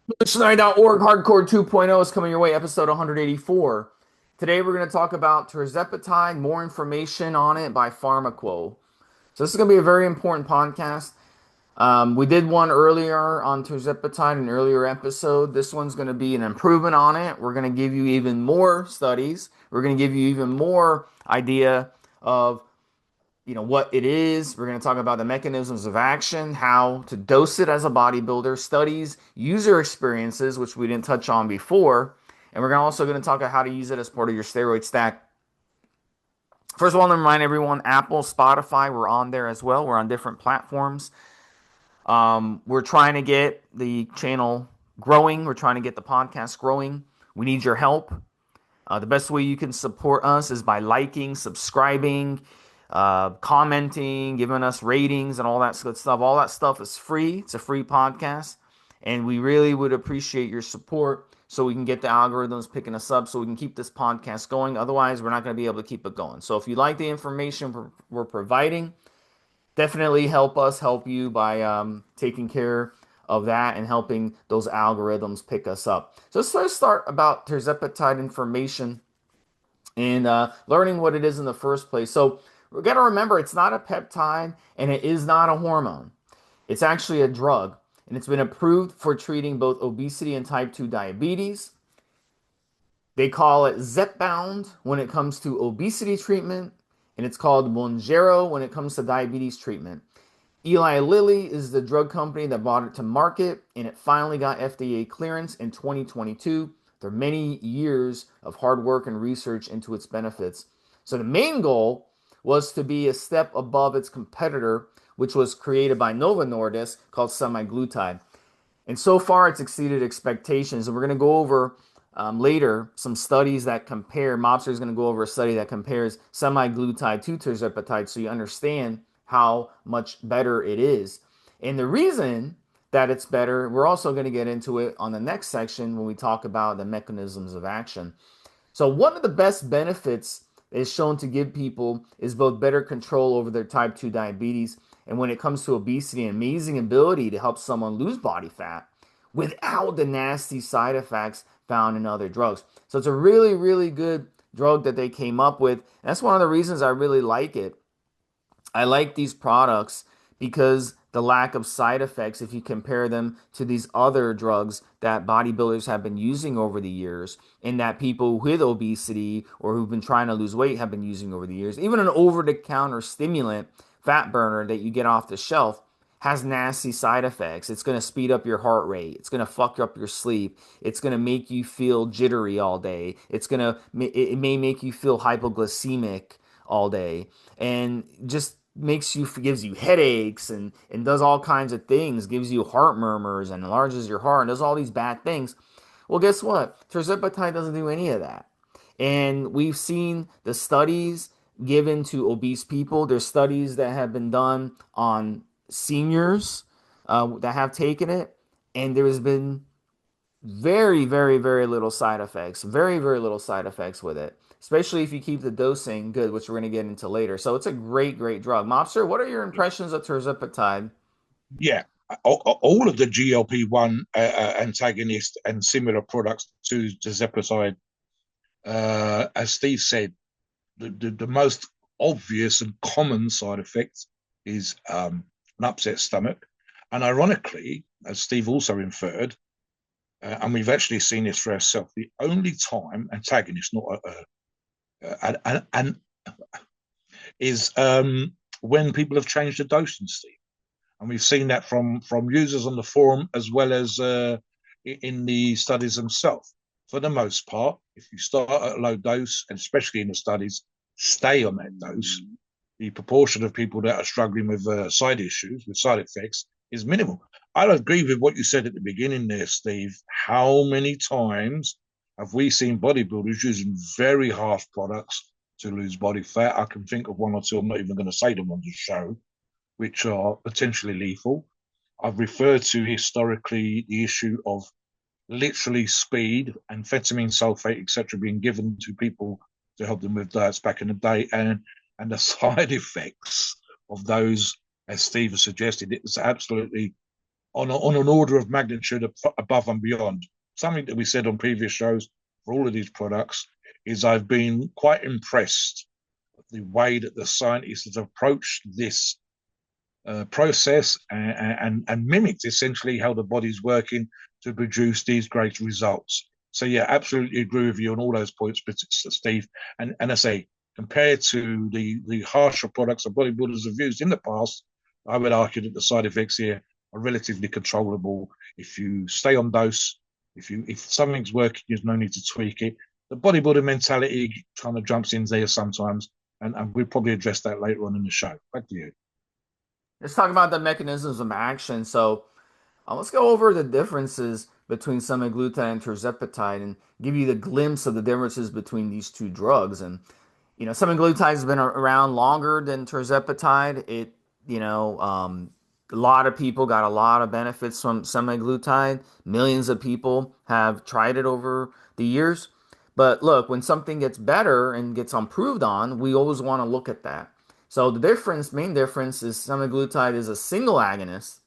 Evolutionary.org Hardcore 2.0 is coming your way, episode 184. Today we're going to talk about Tirzepatide, more information on it by Pharmaqo. So this is going to be a very important podcast. We did one earlier on Tirzepatide, an earlier episode. This one's going to be an improvement on it. We're going to give you even more studies. We're going to give you even more idea of what it is. We're going to talk about the mechanisms of action, how to dose it as a bodybuilder, studies, user experiences, which we didn't touch on before, and we're also going to talk about how to use it as part of your steroid stack. First of all, I want to remind everyone, Apple, Spotify, we're on there as well. We're on different platforms. We're trying to get the channel growing. We're trying to get the podcast growing. We need your help. The best way you can support us is by liking, subscribing, commenting, giving us ratings, and all that good stuff. All that stuff is free. It's a free podcast. And we really would appreciate your support so we can get the algorithms picking us up so we can keep this podcast going. Otherwise, we're not going to be able to keep it going. So if you like the information we're providing, definitely help us help you by taking care of that and helping those algorithms pick us up. So let's start about tirzepatide information and learning what it is in the first place. So we got to remember it's not a peptide and it is not a hormone. It's actually a drug, and it's been approved for treating both obesity and type 2 diabetes. They call it Zepbound when it comes to obesity treatment, and it's called Mounjaro when it comes to diabetes treatment. Eli Lilly is the drug company that brought it to market, and it finally got FDA clearance in 2022. There are many years of hard work and research into its benefits. So the main goal was to be a step above its competitor, which was created by Novo Nordisk called semaglutide. And so far, it's exceeded expectations. And we're going to go over later some studies that compare. Mobster is going to go over a study that compares semaglutide to tirzepatide so you understand how much better it is. And the reason that it's better, we're also going to get into it on the next section when we talk about the mechanisms of action. So, one of the best benefits is shown to give people is both better control over their type 2 diabetes and when it comes to obesity, an amazing ability to help someone lose body fat without the nasty side effects found in other drugs. So it's a really, really good drug that they came up with. That's one of the reasons I really like it. I like these products because the lack of side effects, if you compare them to these other drugs that bodybuilders have been using over the years, and that people with obesity or who've been trying to lose weight have been using over the years. Even an over the counter stimulant, fat burner that you get off the shelf, has nasty side effects. It's going to speed up your heart rate. It's going to fuck up your sleep. It's going to make you feel jittery all day. It may make you feel hypoglycemic all day, and just gives you headaches and does all kinds of things, gives you heart murmurs and enlarges your heart and does all these bad things. Well, guess what? Tirzepatide doesn't do any of that. And we've seen the studies given to obese people. There's studies that have been done on seniors that have taken it, and there has been very, very, very little side effects. Very, very little side effects with it, especially if you keep the dosing good, which we're going to get into later. So it's a great, great drug. Mobster, what are your impressions of tirzepatide? Yeah, all of the GLP-1 antagonists and similar products to tirzepatide, as Steve said, the most obvious and common side effect is an upset stomach. And ironically, as Steve also inferred, and we've actually seen this for ourselves, the only time antagonist, not an is when people have changed the dosing, Steve. And we've seen that from users on the forum as well as in the studies themselves. For the most part, if you start at a low dose, and especially in the studies, stay on that dose, the proportion of people that are struggling with side issues, with side effects, is minimal. I'll agree with what you said at the beginning there, Steve. How many times have we seen bodybuilders using very harsh products to lose body fat? I can think of one or two. I'm not even going to say them on the show, which are potentially lethal. I've referred to historically the issue of literally speed, amphetamine sulfate, etc., being given to people to help them with diets back in the day, and the side effects of those, as Steve has suggested, it's absolutely on an order of magnitude above and beyond. Something that we said on previous shows for all of these products is I've been quite impressed with the way that the scientists have approached this process and mimicked essentially how the body's working to produce these great results. So yeah, absolutely agree with you on all those points, Steve. And I say, compared to the harsher products that bodybuilders have used in the past, I would argue that the side effects here are relatively controllable. If you stay on dose, if something's working, there's no need to tweak it. The bodybuilder mentality kind of jumps in there sometimes, and we'll probably address that later on in the show. Back to you. Let's talk about the mechanisms of action. So let's go over the differences between semaglutide and tirzepatide and give you the glimpse of the differences between these two drugs. And semaglutide has been around longer than tirzepatide. You know, um, a lot of people got a lot of benefits from semaglutide. Millions of people have tried it over the years. But look, when something gets better and gets improved on, we always want to look at that. So the main difference is semaglutide is a single agonist,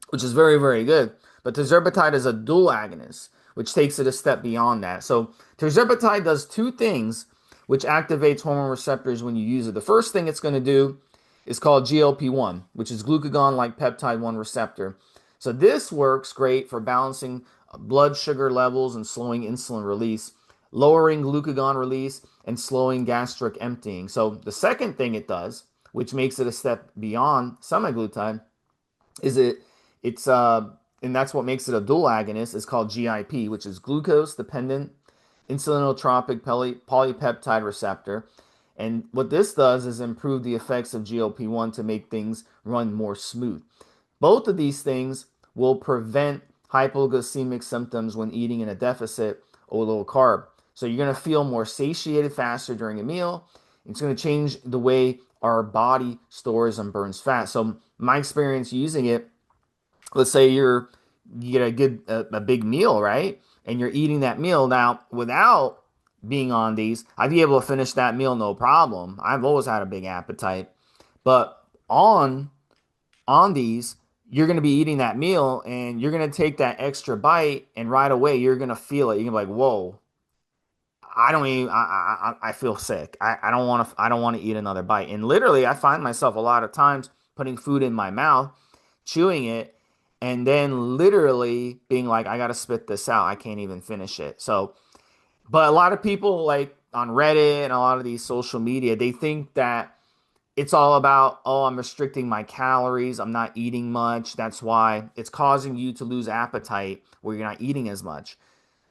which is very, very good. But tirzepatide is a dual agonist, which takes it a step beyond that. So tirzepatide does two things which activates hormone receptors when you use it. The first thing it's going to do is called GLP-1, which is glucagon-like peptide 1 receptor. So this works great for balancing blood sugar levels and slowing insulin release, lowering glucagon release, and slowing gastric emptying. So the second thing it does, which makes it a step beyond semaglutide, is it's and that's what makes it a dual agonist. Is called GIP, which is glucose dependent insulinotropic polypeptide receptor. And what this does is improve the effects of GLP-1 to make things run more smooth. Both of these things will prevent hypoglycemic symptoms when eating in a deficit or low carb. So you're going to feel more satiated faster during a meal. It's going to change the way our body stores and burns fat. So my experience using it, let's say you get a big meal, right? And you're eating that meal now without being on these, I'd be able to finish that meal no problem. I've always had a big appetite. But on these, you're going to be eating that meal and you're going to take that extra bite and right away you're going to feel it. You're going to be like, "Whoa, I don't even I feel sick. I don't want to eat another bite." And literally I find myself a lot of times putting food in my mouth, chewing it, and then literally being like, I gotta spit this out. I can't even finish it. So, but a lot of people like on Reddit and a lot of these social media, they think that it's all about, oh, I'm restricting my calories, I'm not eating much. That's why it's causing you to lose appetite where you're not eating as much.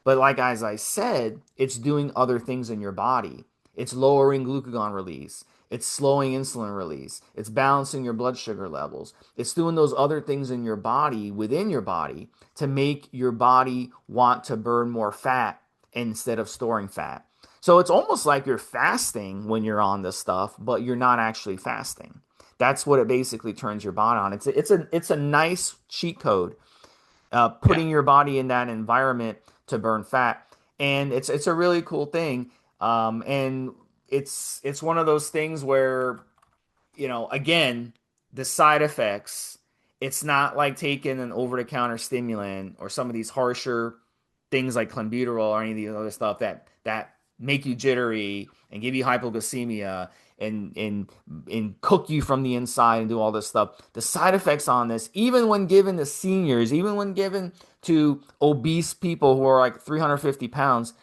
But like as I said, it's doing other things in your body. It's lowering glucagon release. It's slowing insulin release. It's balancing your blood sugar levels. It's doing those other things in your body, within your body, to make your body want to burn more fat instead of storing fat. So it's almost like you're fasting when you're on this stuff, but you're not actually fasting. That's what it basically turns your body on. It's a nice cheat code, Yeah, putting your body in that environment to burn fat, and it's a really cool thing. And it's one of those things where again, the side effects, it's not like taking an over-the-counter stimulant or some of these harsher things like clenbuterol or any of the other stuff that make you jittery and give you hypoglycemia and cook you from the inside and do all this stuff. The side effects on this, even when given to seniors, even when given to obese people who are like 350 pounds,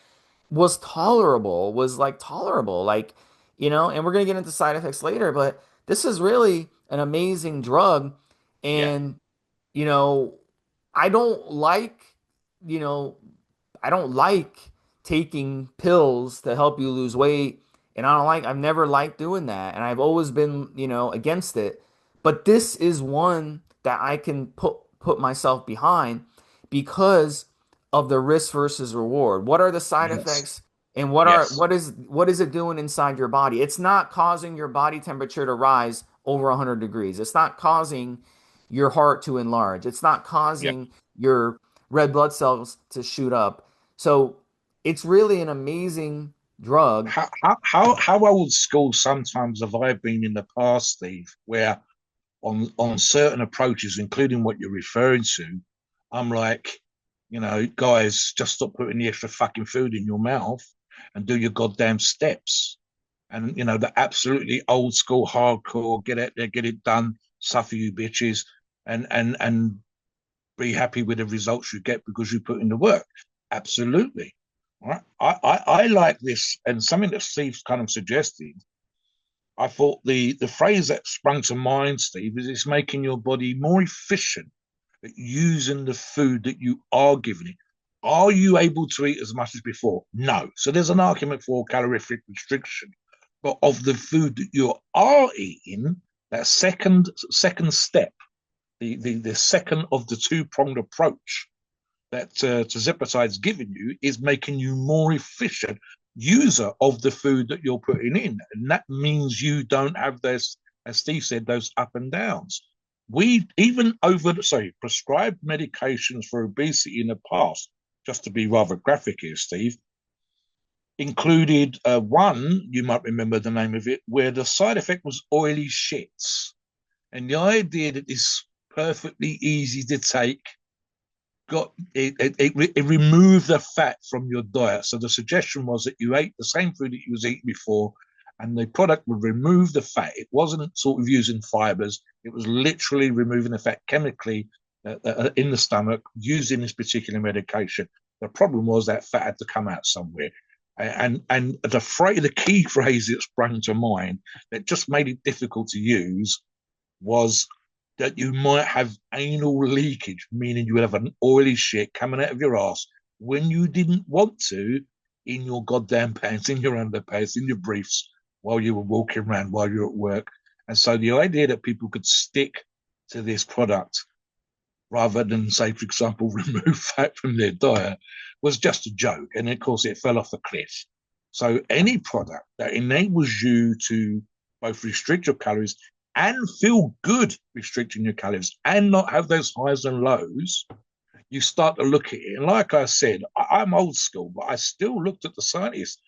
was tolerable, was like tolerable, and we're gonna get into side effects later, but this is really an amazing drug. yeah, And you know, I don't like, you know, I don't like taking pills to help you lose weight. And I've never liked doing that. And I've always been, against it. But this is one that I can put myself behind because of the risk versus reward. What are the side yes, effects and yes, what is it doing inside your body? It's not causing your body temperature to rise over 100 degrees. It's not causing your heart to enlarge. It's not yeah. causing your red blood cells to shoot up. So it's really an amazing drug. How old school sometimes have I been in the past, Steve, where on certain approaches, including what you're referring to, I'm like, guys, just stop putting the extra fucking food in your mouth and do your goddamn steps. And the absolutely old school hardcore, get out there, get it done, suffer you bitches, and be happy with the results you get because you put in the work. Absolutely. All right. I like this, and something that Steve's kind of suggested. I thought the phrase that sprung to mind, Steve, is it's making your body more efficient at using the food that you are giving it. Are you able to eat as much as before? No. So there's an argument for calorific restriction. But of the food that you are eating, that second step, the second of the two-pronged approach that Tirzepatide's giving you is making you more efficient user of the food that you're putting in. And that means you don't have this, as Steve said, those up and downs. We even prescribed medications for obesity in the past, just to be rather graphic here, Steve, included one, you might remember the name of it, where the side effect was oily shits. And the idea that this perfectly easy to take it removed the fat from your diet. So the suggestion was that you ate the same food that you was eating before, and the product would remove the fat. It wasn't sort of using fibers; it was literally removing the fat chemically in the stomach using this particular medication. The problem was that fat had to come out somewhere. And the key phrase that sprang to mind that just made it difficult to use was that you might have anal leakage, meaning you would have an oily shit coming out of your ass when you didn't want to, in your goddamn pants, in your underpants, in your briefs, while you were walking around, while you're at work. And so the idea that people could stick to this product rather than, say, for example, remove fat from their diet was just a joke. And of course, it fell off a cliff. So any product that enables you to both restrict your calories and feel good restricting your calories and not have those highs and lows, you start to look at it. And like I said, I'm old school, but I still looked at the scientists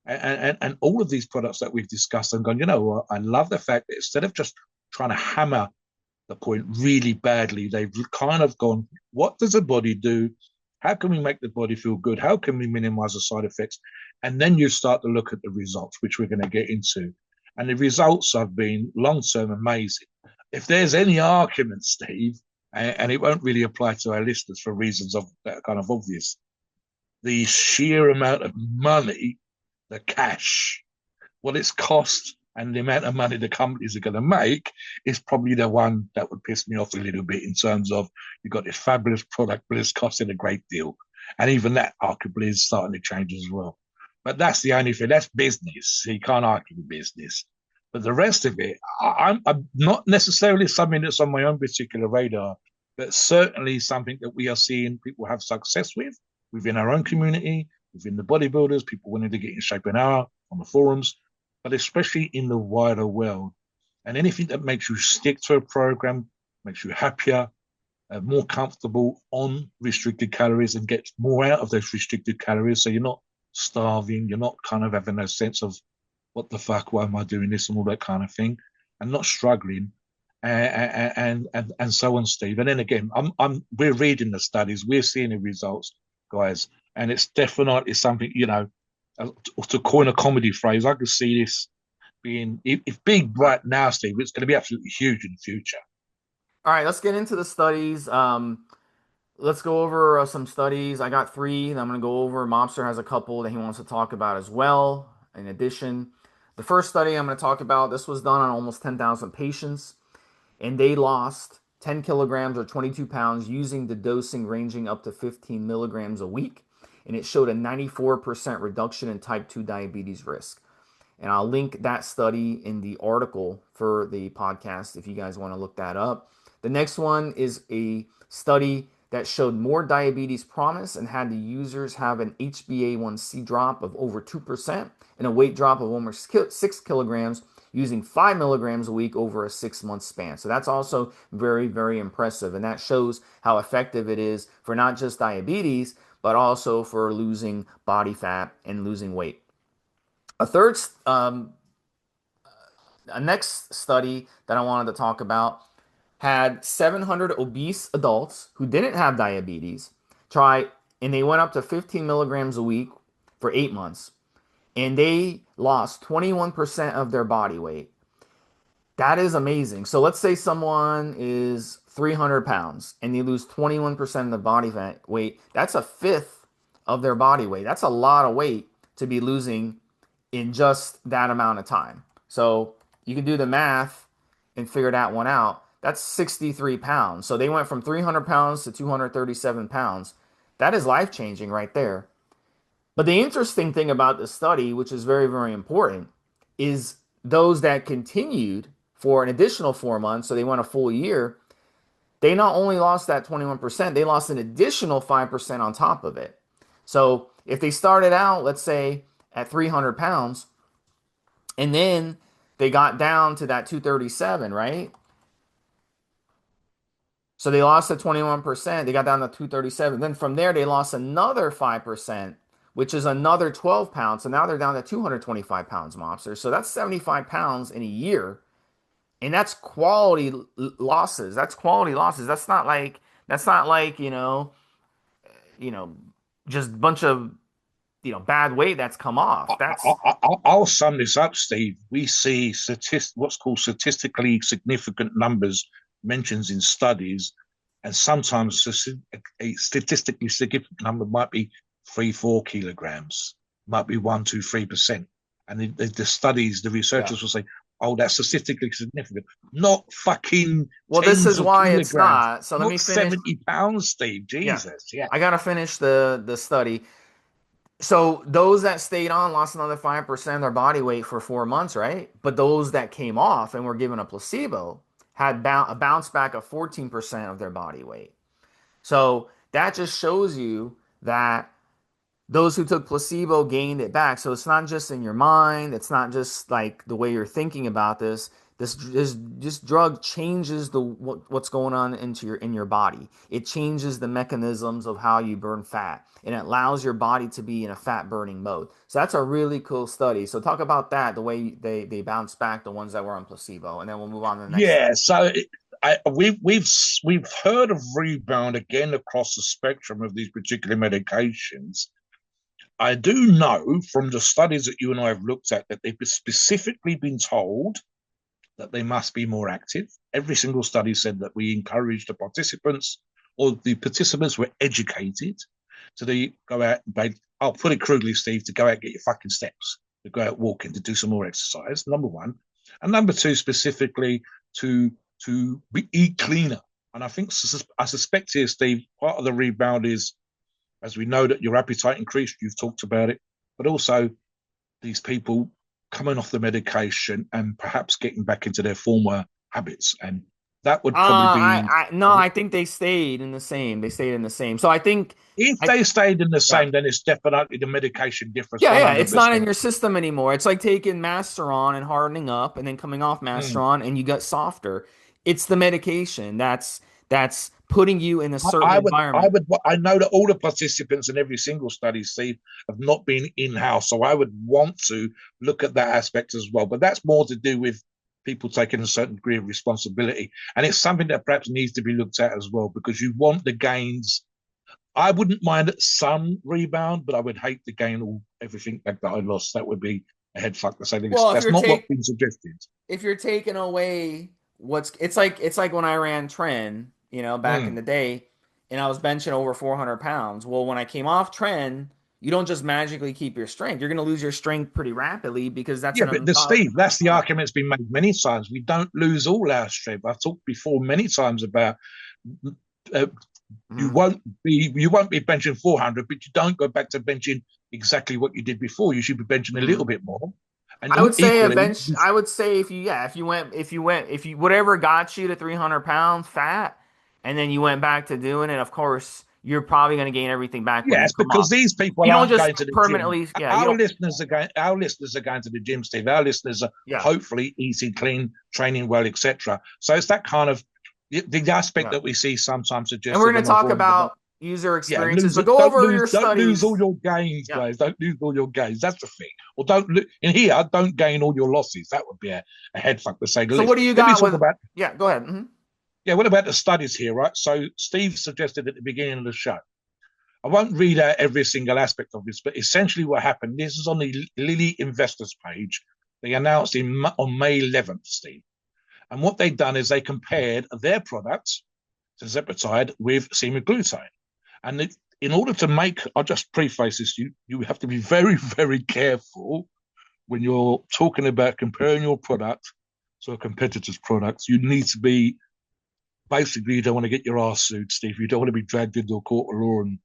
and all of these products that we've discussed and gone, I love the fact that instead of just trying to hammer the point really badly, they've kind of gone, what does the body do? How can we make the body feel good? How can we minimize the side effects? And then you start to look at the results, which we're going to get into. And the results have been long-term amazing. If there's any argument, Steve, and it won't really apply to our listeners for reasons that are kind of obvious, the sheer amount of money, the cash, what it's cost, and the amount of money the companies are going to make is probably the one that would piss me off a little bit in terms of you've got this fabulous product, but it's costing a great deal. And even that arguably is starting to change as well. But that's the only thing. That's business. You can't argue with business. But the rest of it, I'm not necessarily something that's on my own particular radar, but certainly something that we are seeing people have success with within our own community, within the bodybuilders, people wanting to get in shape an hour on the forums, but especially in the wider world. And anything that makes you stick to a program, makes you happier, more comfortable on restricted calories and get more out of those restricted calories. So you're not starving, you're not kind of having a sense of what the fuck, why am I doing this and all that kind of thing, and not struggling. And so on, Steve. And then again, we're reading the studies, we're seeing the results, guys, and it's definitely something, to coin a comedy phrase, I could see this being, if big right now, Steve, it's going to be absolutely huge in the future. All right, let's get into the studies. Let's go over some studies. I got three that I'm going to go over. Mobster has a couple that he wants to talk about as well. In addition, the first study I'm going to talk about, this was done on almost 10,000 patients, and they lost 10 kilograms or 22 pounds using the dosing ranging up to 15 milligrams a week, and it showed a 94% reduction in type 2 diabetes risk. And I'll link that study in the article for the podcast if you guys want to look that up. The next one is a study that showed more diabetes promise and had the users have an HbA1c drop of over 2% and a weight drop of almost 6 kilograms using 5 milligrams a week over a 6-month span. So that's also very, very impressive. And that shows how effective it is for not just diabetes, but also for losing body fat and losing weight. A third, a next study that I wanted to talk about had 700 obese adults who didn't have diabetes try, and they went up to 15 milligrams a week for 8 months, and they lost 21% of their body weight. That is amazing. So let's say someone is 300 pounds and they lose 21% of the body fat weight. That's a fifth of their body weight. That's a lot of weight to be losing in just that amount of time. So you can do the math and figure that one out. That's 63 pounds. So they went from 300 pounds to 237 pounds. That is life changing right there. But the interesting thing about this study, which is very, very important, is those that continued for an additional 4 months, so they went a full year, they not only lost that 21%, they lost an additional 5% on top of it. So if they started out, let's say, at 300 pounds, and then they got down to that 237, right? So they lost the 21%. They got down to 237. Then from there, they lost another 5%, which is another 12 pounds. So now they're down to 225 pounds, mobster. So that's 75 pounds in a year. And that's quality losses. That's quality losses. That's not like, you know, just a bunch of, bad weight that's come off. I'll sum this up, Steve. We see what's called statistically significant numbers mentions in studies, and sometimes a statistically significant number might be 3, 4 kilograms, might be 1, 2, 3%. And the studies, the Yeah. researchers will say, "Oh, that's statistically significant." Not fucking Well, this tens is of why it's kilograms, not. So let me not finish. 70 pounds, Steve. Yeah. Jesus, yeah. I gotta finish the study. So those that stayed on lost another 5% of their body weight for 4 months, right? But those that came off and were given a placebo had a bounce back of 14% of their body weight. So that just shows you that those who took placebo gained it back. So it's not just in your mind. It's not just like the way you're thinking about this. This drug changes what's going on in your body. It changes the mechanisms of how you burn fat, and it allows your body to be in a fat burning mode. So that's a really cool study. So talk about that, the way they bounce back the ones that were on placebo, and then we'll move on to the next Yeah, study. so we've heard of rebound again across the spectrum of these particular medications. I do know from the studies that you and I have looked at that they've specifically been told that they must be more active. Every single study said that we encourage the participants, or the participants were educated to go out and I'll put it crudely, Steve, to go out and get your fucking steps, to go out walking, to do some more exercise, number one. And number two, specifically to eat cleaner. And I suspect here, Steve, part of the rebound is, as we know, that your appetite increased. You've talked about it, but also these people coming off the medication and perhaps getting back into their former habits, and that would probably be, I no, I think they stayed in the same. They stayed in the same. So I think if I they stayed in the yeah. same, then it's definitely the medication difference, Yeah, one yeah, hundred it's not in percent. your system anymore. It's like taking Masteron and hardening up and then coming off Mm. Masteron and you get softer. It's the medication that's putting you in a certain I would, environment. I know that all the participants in every single study, Steve, have not been in house. So I would want to look at that aspect as well. But that's more to do with people taking a certain degree of responsibility. And it's something that perhaps needs to be looked at as well, because you want the gains. I wouldn't mind some rebound, but I would hate to gain everything back that I lost. That would be a head fuck to say the least. Well, That's not what's been suggested. if you're taking away what's it's like when I ran Tren, back in Mm. the day, and I was benching over 400 pounds. Well, when I came off Tren, you don't just magically keep your strength. You're going to lose your strength pretty rapidly because that's Yeah, an but the unco Steve, that's the yeah. argument that's been made many times. We don't lose all our strength. I've talked before many times about uh, Mhm. you won't be benching 400, but you don't go back to benching exactly what you did before. You should be benching a little Mhm. bit more, and I would say a equally, bench. I would say if you whatever got you to 300 pounds fat, and then you went back to doing it. Of course, you're probably going to gain everything back when you yes, come because off. these people You don't aren't just going to the gym. permanently. Yeah, you Our don't. listeners are going. Our listeners are going to the gym, Steve. Our listeners are Yeah, hopefully eating clean, training well, etc. So it's that kind of the aspect yeah. that we see sometimes And we're suggested going and to talk avoided. about user Yeah, experiences, but go over your don't lose all studies. your gains, Yeah. guys. Don't lose all your gains. That's the thing. Or in here. Don't gain all your losses. That would be a head fuck to say the So what least. do you Let me got talk with? about Yeah, go ahead. Yeah, what about the studies here, right? So Steve suggested at the beginning of the show. I won't read out every single aspect of this, but essentially what happened, this is on the Lilly investors page. They announced on May 11th, Steve. And what they've done is they compared their product, Tirzepatide, with semaglutide. And in order to make, I'll just preface this, you have to be very, very careful when you're talking about comparing your product to a competitor's products. You need to be, basically, you don't want to get your ass sued, Steve. You don't want to be dragged into a court of law and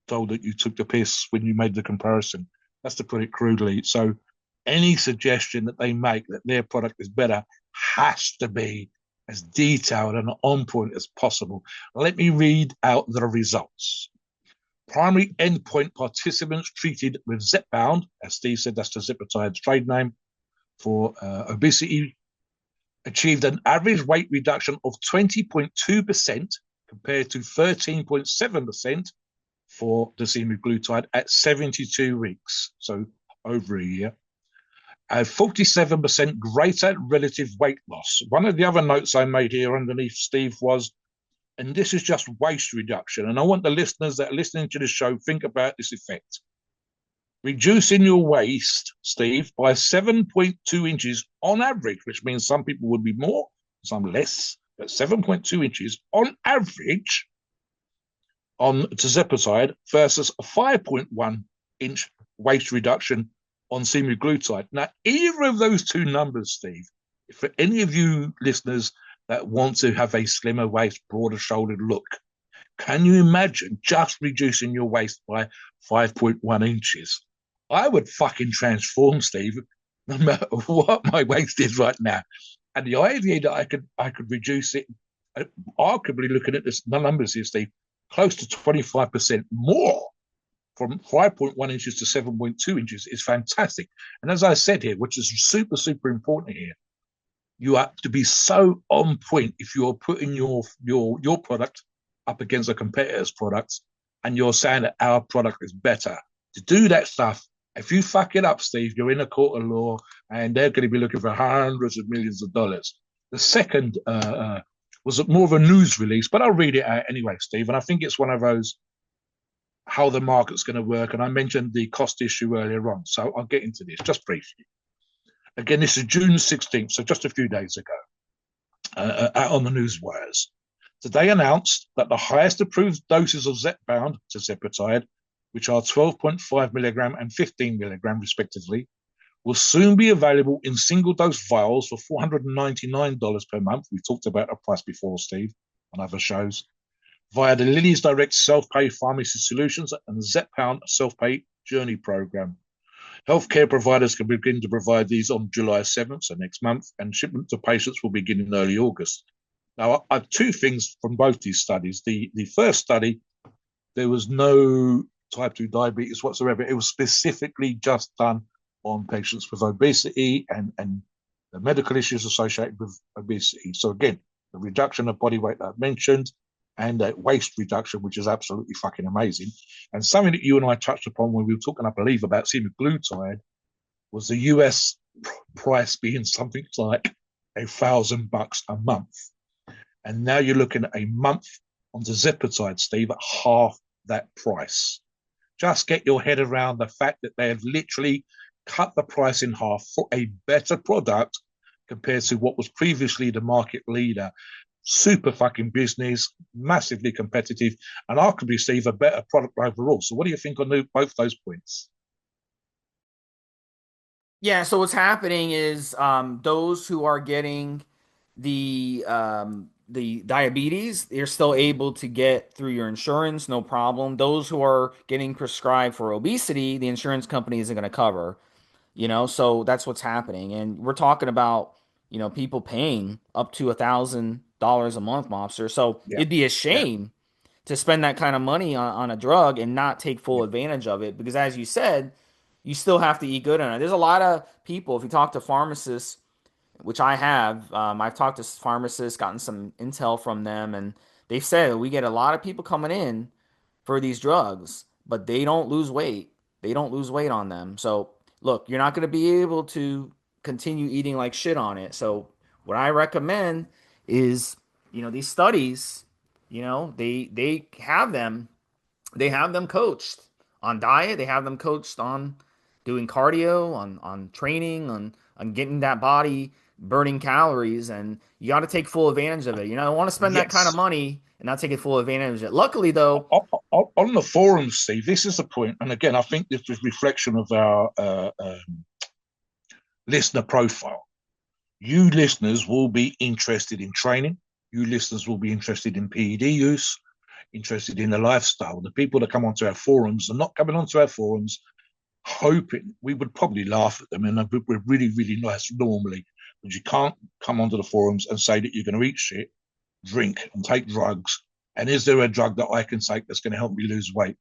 told that you took the piss when you made the comparison. That's to put it crudely. So any suggestion that they make that their product is better has to be as detailed and on point as possible. Let me read out the results. Primary endpoint participants treated with Zepbound, as Steve said, that's the Tirzepatide's trade name, for obesity, achieved an average weight reduction of 20.2% compared to 13.7% for the semaglutide at 72 weeks, so over a year. A 47% greater relative weight loss. One of the other notes I made here underneath, Steve, was, and this is just waist reduction, and I want the listeners that are listening to the show think about this effect. Reducing your waist, Steve, by 7.2 inches on average, which means some people would be more, some less, but 7.2 inches on average on Tirzepatide versus a 5.1 inch waist reduction on semaglutide. Now, either of those two numbers, Steve, for any of you listeners that want to have a slimmer waist, broader shouldered look, can you imagine just reducing your waist by 5.1 inches? I would fucking transform, Steve, no matter what my waist is right now. And the idea that I could reduce it, arguably looking at the numbers here, Steve, close to 25% more from 5.1 inches to 7.2 inches is fantastic. And as I said here, which is super, super important here, you have to be so on point if you're putting your product up against a competitor's products and you're saying that our product is better. To do that stuff, if you fuck it up, Steve, you're in a court of law and they're going to be looking for hundreds of millions of dollars. The second was more of a news release, but I'll read it out anyway, Steve. And I think it's one of those how the market's going to work. And I mentioned the cost issue earlier on. So I'll get into this just briefly. Again, this is June 16th, so just a few days ago, out on the news wires. Today announced that the highest approved doses of Zepbound, Tirzepatide, which are 12.5 milligram and 15 milligram respectively, will soon be available in single-dose vials for $499 per month. We talked about a price before, Steve, on other shows, via the Lilly's Direct Self-Pay Pharmacy Solutions and the Zepbound Self-Pay Journey Program. Healthcare providers can begin to provide these on July 7th, so next month, and shipment to patients will begin in early August. Now, I have two things from both these studies. The first study, there was no type 2 diabetes whatsoever. It was specifically just done on patients with obesity and the medical issues associated with obesity. So again, the reduction of body weight that I mentioned and that waist reduction, which is absolutely fucking amazing. And something that you and I touched upon when we were talking, I believe, about semaglutide was the US price being something like $1,000 a month. And now you're looking at a month on Tirzepatide, Steve, at half that price. Just get your head around the fact that they have literally cut the price in half for a better product compared to what was previously the market leader. Super fucking business, massively competitive, and arguably, Steve, a better product overall. So what do you think on both those points? Yeah, so what's happening is those who are getting the diabetes, you're still able to get through your insurance, no problem. Those who are getting prescribed for obesity, the insurance company isn't going to cover, so that's what's happening. And we're talking about, people paying up to $1,000 a month, mobster. So Yeah, it'd be a yeah, shame to spend that kind of money on a drug and not take full yeah, advantage of it because as you said, you still have to eat good on it. There's a lot of people, if you talk to pharmacists, which I have, I've talked to pharmacists, gotten some intel from them, and they've said we get a lot of people coming in for these drugs, but they don't lose weight. They don't lose weight on them. So, look, you're not going to be able to continue eating like shit on it. So, what I recommend is these studies, they have them coached on diet, they have them coached on doing cardio, on training, on getting that body burning calories, and you got to take full advantage of it. I don't want to spend that kind of Yes. money and not take full advantage of it. Luckily, though, On the forums, Steve, this is the point, and again, I think this is reflection of our listener profile. You listeners will be interested in training. You listeners will be interested in PED use, interested in the lifestyle. The people that come onto our forums are not coming onto our forums hoping. We would probably laugh at them, and we're really, really nice normally. But you can't come onto the forums and say that you're going to eat shit, drink, and take drugs. And is there a drug that I can take that's going to help me lose weight?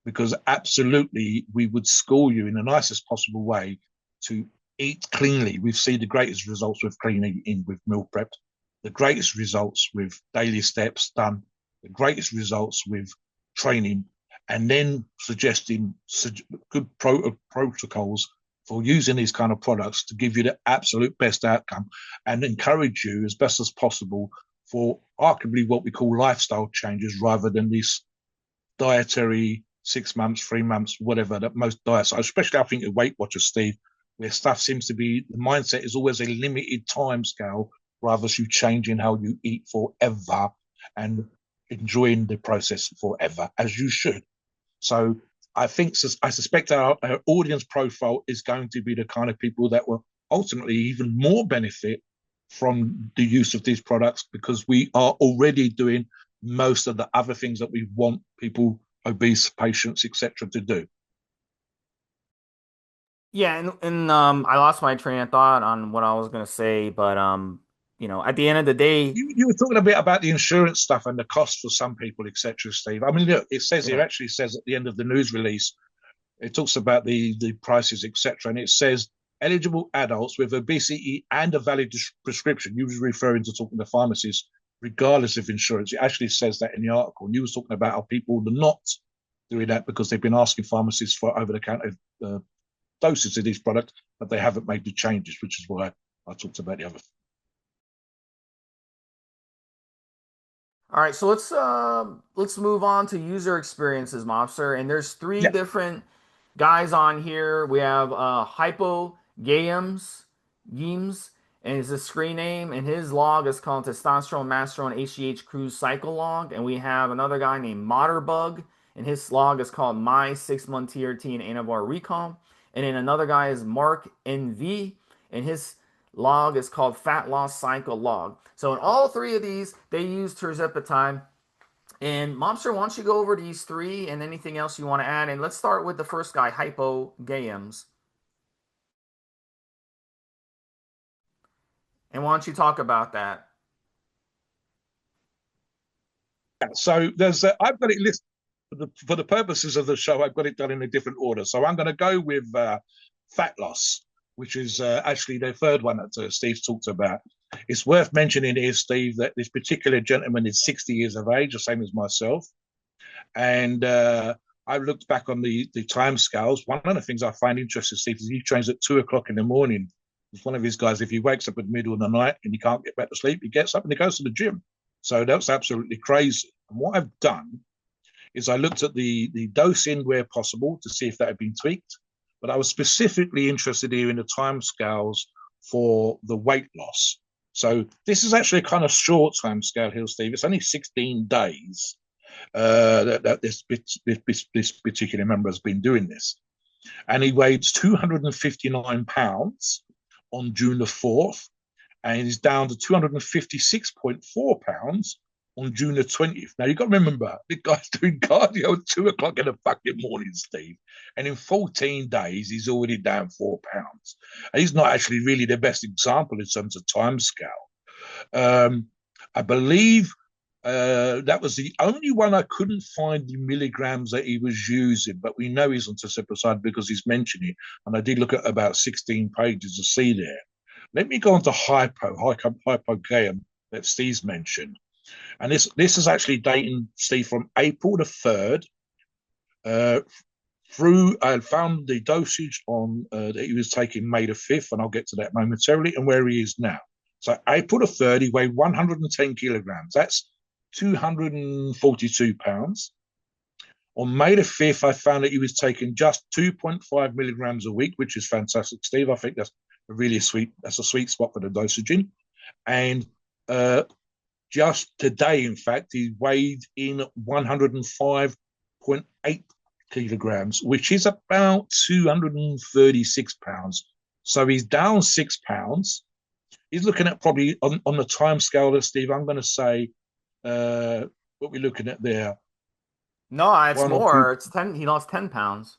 Because absolutely, we would school you in the nicest possible way to eat cleanly. We've seen the greatest results with clean eating, with meal prep, the greatest results with daily steps done, the greatest results with training, and then suggesting good protocols for using these kind of products to give you the absolute best outcome and encourage you as best as possible for arguably what we call lifestyle changes rather than this dietary 6 months, 3 months, whatever that most diets, especially I think at Weight Watchers, Steve, where stuff seems to be, the mindset is always a limited time scale rather than you changing how you eat forever and enjoying the process forever, as you should. So I suspect our audience profile is going to be the kind of people that will ultimately even more benefit from the use of these products because we are already doing most of the other things that we want people, obese patients, etc., to do. yeah, and I lost my train of thought on what I was gonna say, but at the end of the day, You were talking a bit about the insurance stuff and the cost for some people, etc., Steve. I mean, look, it says here, yeah. actually says at the end of the news release, it talks about the prices, etc., and it says eligible adults with obesity and a valid prescription. You was referring to talking to pharmacists, regardless of insurance. It actually says that in the article. And you was talking about how people are not doing that because they've been asking pharmacists for over-the-counter doses of these products, but they haven't made the changes, which is why I talked about the other. All right, so let's move on to user experiences, Mobster. And there's three Yeah, different guys on here. We have Hypo Games, and his screen name, and his log is called Testosterone Masterone HGH Cruise Cycle Log. And we have another guy named Modderbug, and his log is called My 6 Month TRT and Anavar Recall. And then another guy is Mark NV, and his log is called Fat Loss Cycle Log. So in all three of these, they use tirzepatide. And Mobster, why don't you go over these three and anything else you want to add? And let's start with the first guy, Hypo Games. And why don't you talk about that? so there's I've got it listed for the purposes of the show. I've got it done in a different order. So I'm going to go with fat loss, which is actually the third one that Steve talked about. It's worth mentioning here, Steve, that this particular gentleman is 60 years of age, the same as myself. And I looked back on the time scales. One of the things I find interesting, Steve, is he trains at 2 o'clock in the morning. He's one of his guys. If he wakes up in the middle of the night and he can't get back to sleep, he gets up and he goes to the gym. So that's absolutely crazy. And what I've done is I looked at the dosing where possible to see if that had been tweaked. But I was specifically interested here in the time scales for the weight loss. So this is actually a kind of short time scale here, Steve. It's only 16 days that this particular member has been doing this. And he weighed 259 pounds on June the 4th, and he's down to 256.4 pounds on June the 20th. Now, you've got to remember, the guy's doing cardio at 2 o'clock in the fucking morning, Steve. And in 14 days, he's already down 4 pounds. And he's not actually really the best example in terms of time scale. I believe that was the only one I couldn't find the milligrams that he was using, but we know he's on Tirzepatide because he's mentioned it. And I did look at about 16 pages to see there. Let me go on to hypogam that Steve's mentioned. And this is actually dating, Steve, from April the 3rd through. I found the dosage on that he was taking May the 5th, and I'll get to that momentarily, and where he is now. So April the 3rd, he weighed 110 kilograms. That's 242 pounds. On May the 5th, I found that he was taking just 2.5 milligrams a week, which is fantastic, Steve. I think that's a sweet spot for the dosaging. And uh, just today, in fact, he weighed in 105.8 kilograms, which is about 236 pounds. So he's down 6 pounds. He's looking at probably on the time scale of Steve, I'm going to say what we're looking at there, No, it's one or two. more. It's 10. He lost 10 pounds.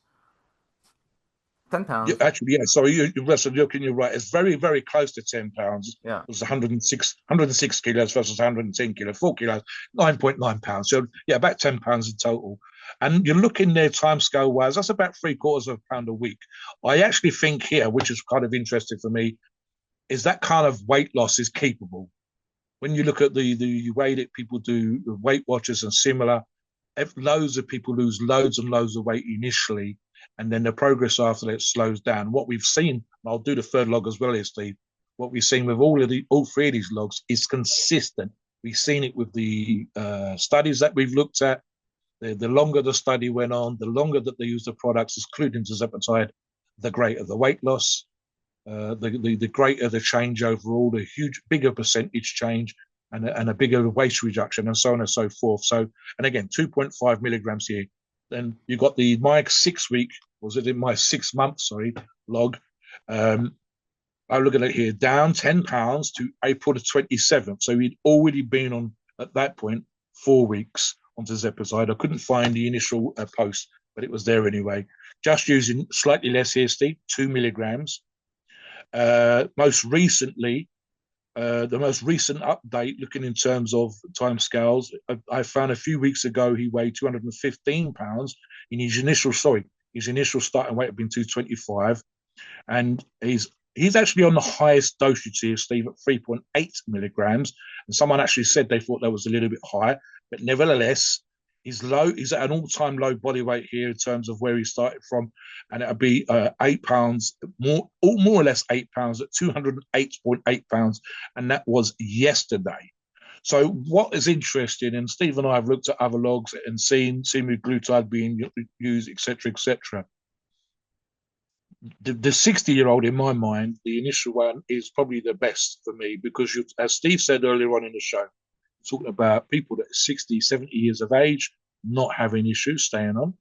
10 Yeah, pounds. actually, yeah. Sorry, you're looking. You're right. It's very, very close to 10 pounds. Yeah. It was 106 kilos versus 110 kilos, 4 kilos, 9.9 pounds. So yeah, about 10 pounds in total. And you're looking there time scale wise, that's about three-quarters of a pound a week. I actually think here, which is kind of interesting for me, is that kind of weight loss is capable. When you look at the way that people do the Weight Watchers and similar, loads of people lose loads and loads of weight initially, and then the progress after that slows down. What we've seen, and I'll do the third log as well here, Steve. What we've seen with all three of these logs is consistent. We've seen it with the studies that we've looked at. The longer the study went on, the longer that they used the products, including tirzepatide, the greater the weight loss, the greater the change overall, the bigger percentage change, and a bigger weight reduction, and so on and so forth. So, and again, 2.5 milligrams here. Then you got my 6 week, was it in my 6 month, sorry, log. I'm looking at it here, down 10 pounds to April the 27th. So he'd already been on, at that point, 4 weeks on tirzepatide. I couldn't find the initial post, but it was there anyway. Just using slightly less here, Steve, 2 milligrams. Most recently, the most recent update, looking in terms of timescales, I found a few weeks ago he weighed 215 pounds. In his initial starting weight had been 225, and he's actually on the highest dosage here, Steve, at 3.8 milligrams. And someone actually said they thought that was a little bit high, but nevertheless, he's at an all-time low body weight here in terms of where he started from, and it'll be 8 pounds more or less 8 pounds at 208.8 pounds, and that was yesterday. So what is interesting, and Steve and I have looked at other logs and seen semaglutide being used, etc., the 60-year-old, in my mind, the initial one is probably the best for me because, as Steve said earlier on in the show, talking about people that are 60, 70 years of age, not having issues staying on.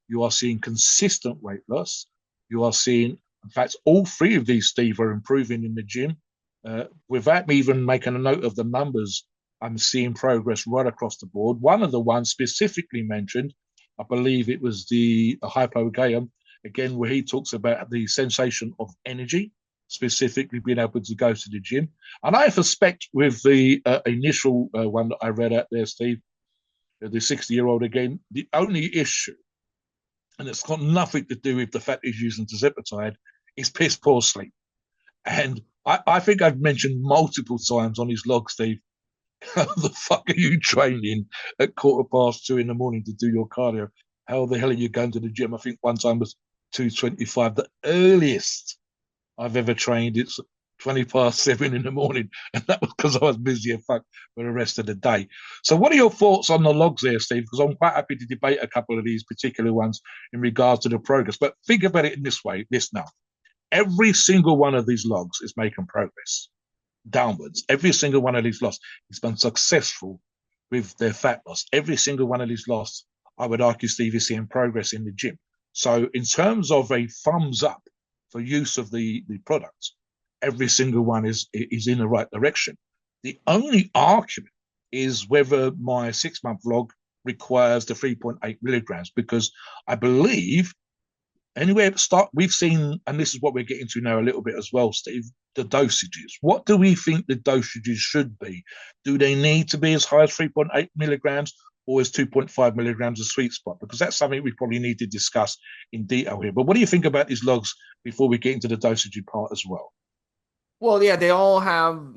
You are seeing consistent weight loss. You are seeing, in fact, all three of these, Steve, are improving in the gym. Without me even making a note of the numbers, I'm seeing progress right across the board. One of the ones specifically mentioned, I believe it was the hypogaia, again, where he talks about the sensation of energy, specifically being able to go to the gym. And I suspect with the initial one that I read out there, Steve, the 60-year-old again, the only issue, and it's got nothing to do with the fact he's using tirzepatide, is piss poor sleep. And I think I've mentioned multiple times on his log, Steve, how the fuck are you training at 2:15 in the morning to do your cardio? How the hell are you going to the gym? I think one time was 2:25, the earliest I've ever trained. It's 7:20 in the morning, and that was because I was busy as fuck for the rest of the day. So, what are your thoughts on the logs there, Steve? Because I'm quite happy to debate a couple of these particular ones in regards to the progress. But think about it in this way: this now, every single one of these logs is making progress downwards. Every single one of these logs has been successful with their fat loss. Every single one of these logs, I would argue, Steve, is seeing progress in the gym. So, in terms of a thumbs up for use of the product, every single one is in the right direction. The only argument is whether my 6 month log requires the 3.8 milligrams, because I believe anywhere start we've seen, and this is what we're getting to now a little bit as well, Steve, the dosages. What do we think the dosages should be? Do they need to be as high as 3.8 milligrams, or is 2.5 milligrams a sweet spot? Because that's something we probably need to discuss in detail here. But what do you think about these logs before we get into the dosage part as well? Well, yeah, they all have,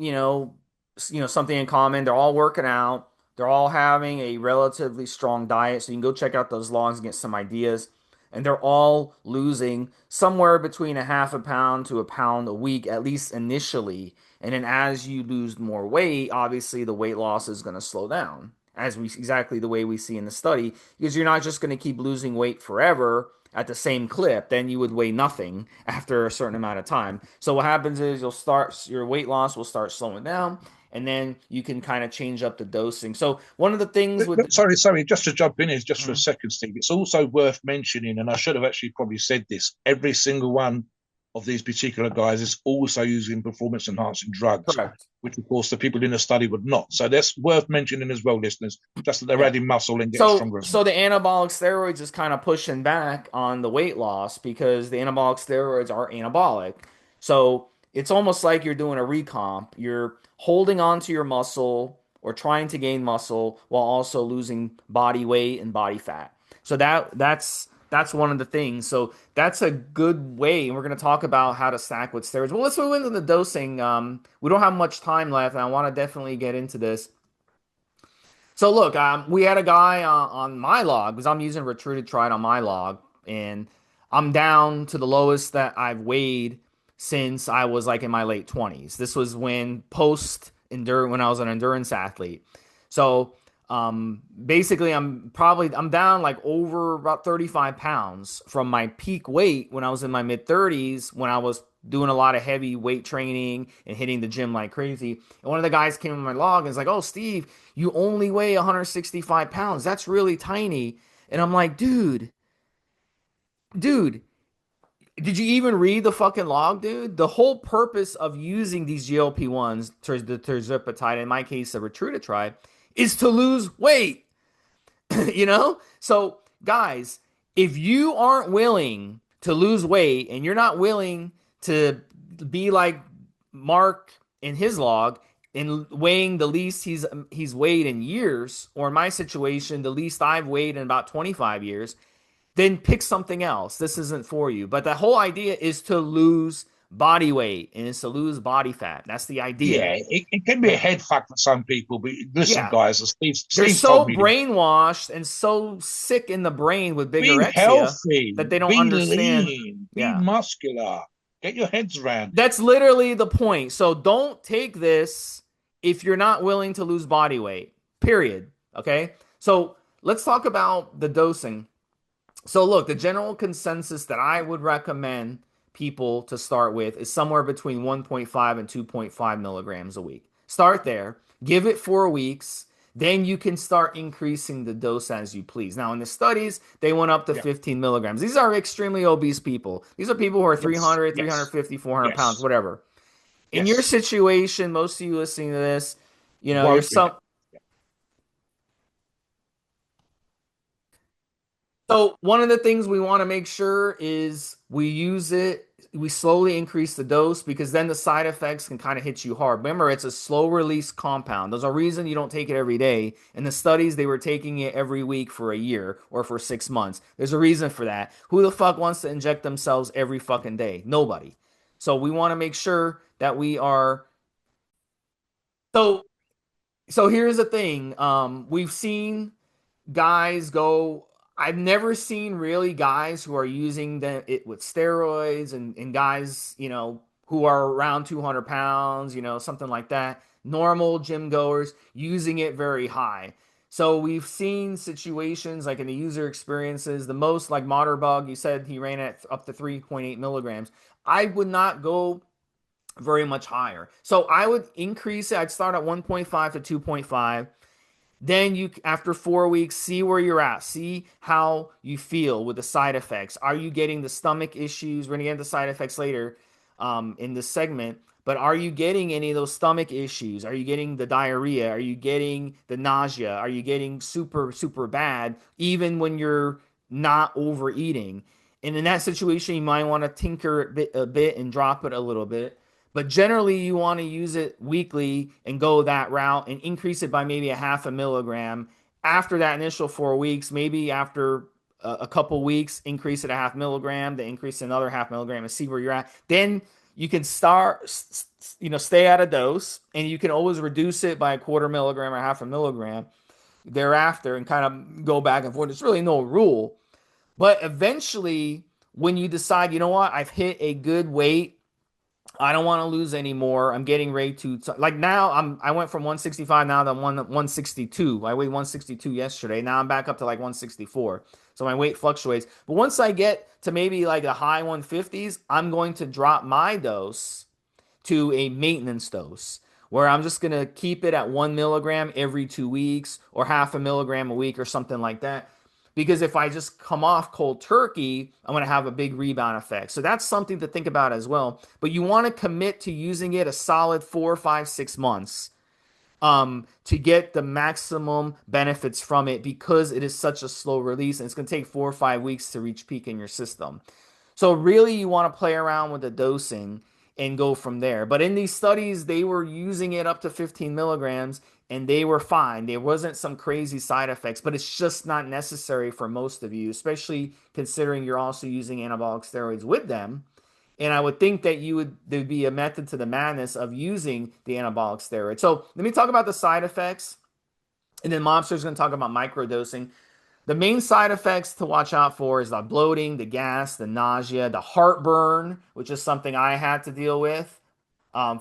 something in common. They're all working out. They're all having a relatively strong diet. So you can go check out those logs and get some ideas. And they're all losing somewhere between a half a pound to a pound a week, at least initially, And then as you lose more weight, obviously the weight loss is going to slow down, as we exactly the way we see in the study, because you're not just going to keep losing weight forever at the same clip. Then you would weigh nothing after a certain amount of time. So what happens is your weight loss will start slowing down, and then you can kind of change up the dosing. So one of the things with Sorry, just to jump in here just for a Mhm. second, Steve. It's also worth mentioning, and I should have actually probably said this, every single one of these particular guys is also using performance enhancing drugs, Correct. which of course the people in the study would not. So that's worth mentioning as well, listeners, just that they're Yeah. adding muscle and getting So, stronger as well. so the anabolic steroids is kind of pushing back on the weight loss because the anabolic steroids are anabolic. So it's almost like you're doing a recomp. You're holding on to your muscle or trying to gain muscle while also losing body weight and body fat. So that's one of the things. So that's a good way. And we're going to talk about how to stack with steroids. Well, let's move into the dosing. We don't have much time left, and I want to definitely get into this. So look, we had a guy on my log because I'm using Retrutitide on my log, and I'm down to the lowest that I've weighed since I was like in my late 20s. This was when post endurance when I was an endurance athlete. So basically, I'm down like over about 35 pounds from my peak weight when I was in my mid 30s when I was doing a lot of heavy weight training and hitting the gym like crazy. And one of the guys came on my log and was like, "Oh, Steve, you only weigh 165 pounds. That's really tiny." And I'm like, dude, did you even read the fucking log, dude? The whole purpose of using these GLP-1s, the Tirzepatide, in my case, the Retrutitide, is to lose weight. You know? So, guys, if you aren't willing to lose weight and you're not willing to be like Mark in his log in weighing the least he's weighed in years, or in my situation, the least I've weighed in about 25 years, then pick something else. This isn't for you. But the whole idea is to lose body weight and it's to lose body fat. That's the idea. Yeah, it can be a Okay. head fuck for some people, but listen, Yeah. guys, as Steve, They're Steve so told me this. brainwashed and so sick in the brain with Be bigorexia healthy, that they don't be understand. lean, be Yeah. muscular. Get your heads around it. That's literally the point. So don't take this if you're not willing to lose body weight. Period. Okay? So let's talk about the dosing. So look, the general consensus that I would recommend people to start with is somewhere between 1.5 and 2.5 milligrams a week. Start there, give it 4 weeks, then you can start increasing the dose as you please. Now, in the studies, they went up to Yeah. 15 milligrams. These are extremely obese people. These are people who are Yes. 300, Yes. 350, 400 pounds, Yes. whatever. In your Yes. situation, most of you listening to this, you're Won't be. some. So one of the things we want to make sure is we slowly increase the dose because then the side effects can kind of hit you hard. Remember, it's a slow release compound. There's a reason you don't take it every day. In the studies, they were taking it every week for a year or for 6 months. There's a reason for that. Who the fuck wants to inject themselves every fucking day? Nobody. So we want to make sure that we are so so here's the thing. We've seen guys go. I've never seen really guys who are using it with steroids and guys, who are around 200 pounds, something like that. Normal gym goers using it very high. So we've seen situations like in the user experiences, the most like Moderbug, you said he ran at up to 3.8 milligrams. I would not go very much higher. So I would increase it. I'd start at 1.5 to 2.5. Then you, after 4 weeks, see where you're at. See how you feel with the side effects. Are you getting the stomach issues? We're gonna get into side effects later in this segment. But are you getting any of those stomach issues? Are you getting the diarrhea? Are you getting the nausea? Are you getting super, super bad, even when you're not overeating? And in that situation, you might want to tinker a bit and drop it a little bit. But generally, you want to use it weekly and go that route and increase it by maybe a half a milligram. After that initial 4 weeks, maybe after a couple weeks, increase it a half milligram, then increase another half milligram and see where you're at. Then you can stay at a dose and you can always reduce it by a quarter milligram or half a milligram thereafter and kind of go back and forth. There's really no rule. But eventually, when you decide, you know what, I've hit a good weight I don't want to lose any more. I'm getting ready to like now I went from 165 now to 162. I weighed 162 yesterday. Now I'm back up to like 164. So my weight fluctuates. But once I get to maybe like the high 150s, I'm going to drop my dose to a maintenance dose where I'm just going to keep it at 1 milligram every 2 weeks or half a milligram a week or something like that. Because if I just come off cold turkey, I'm going to have a big rebound effect. So that's something to think about as well. But you want to commit to using it a solid 4, 5, 6 months to get the maximum benefits from it because it is such a slow release and it's going to take 4 or 5 weeks to reach peak in your system. So really, you want to play around with the dosing and go from there. But in these studies, they were using it up to 15 milligrams and they were fine. There wasn't some crazy side effects, but it's just not necessary for most of you, especially considering you're also using anabolic steroids with them. And I would think that there'd be a method to the madness of using the anabolic steroid. So let me talk about the side effects, and then Mobster's going to talk about microdosing. The main side effects to watch out for is the bloating, the gas, the nausea, the heartburn, which is something I had to deal with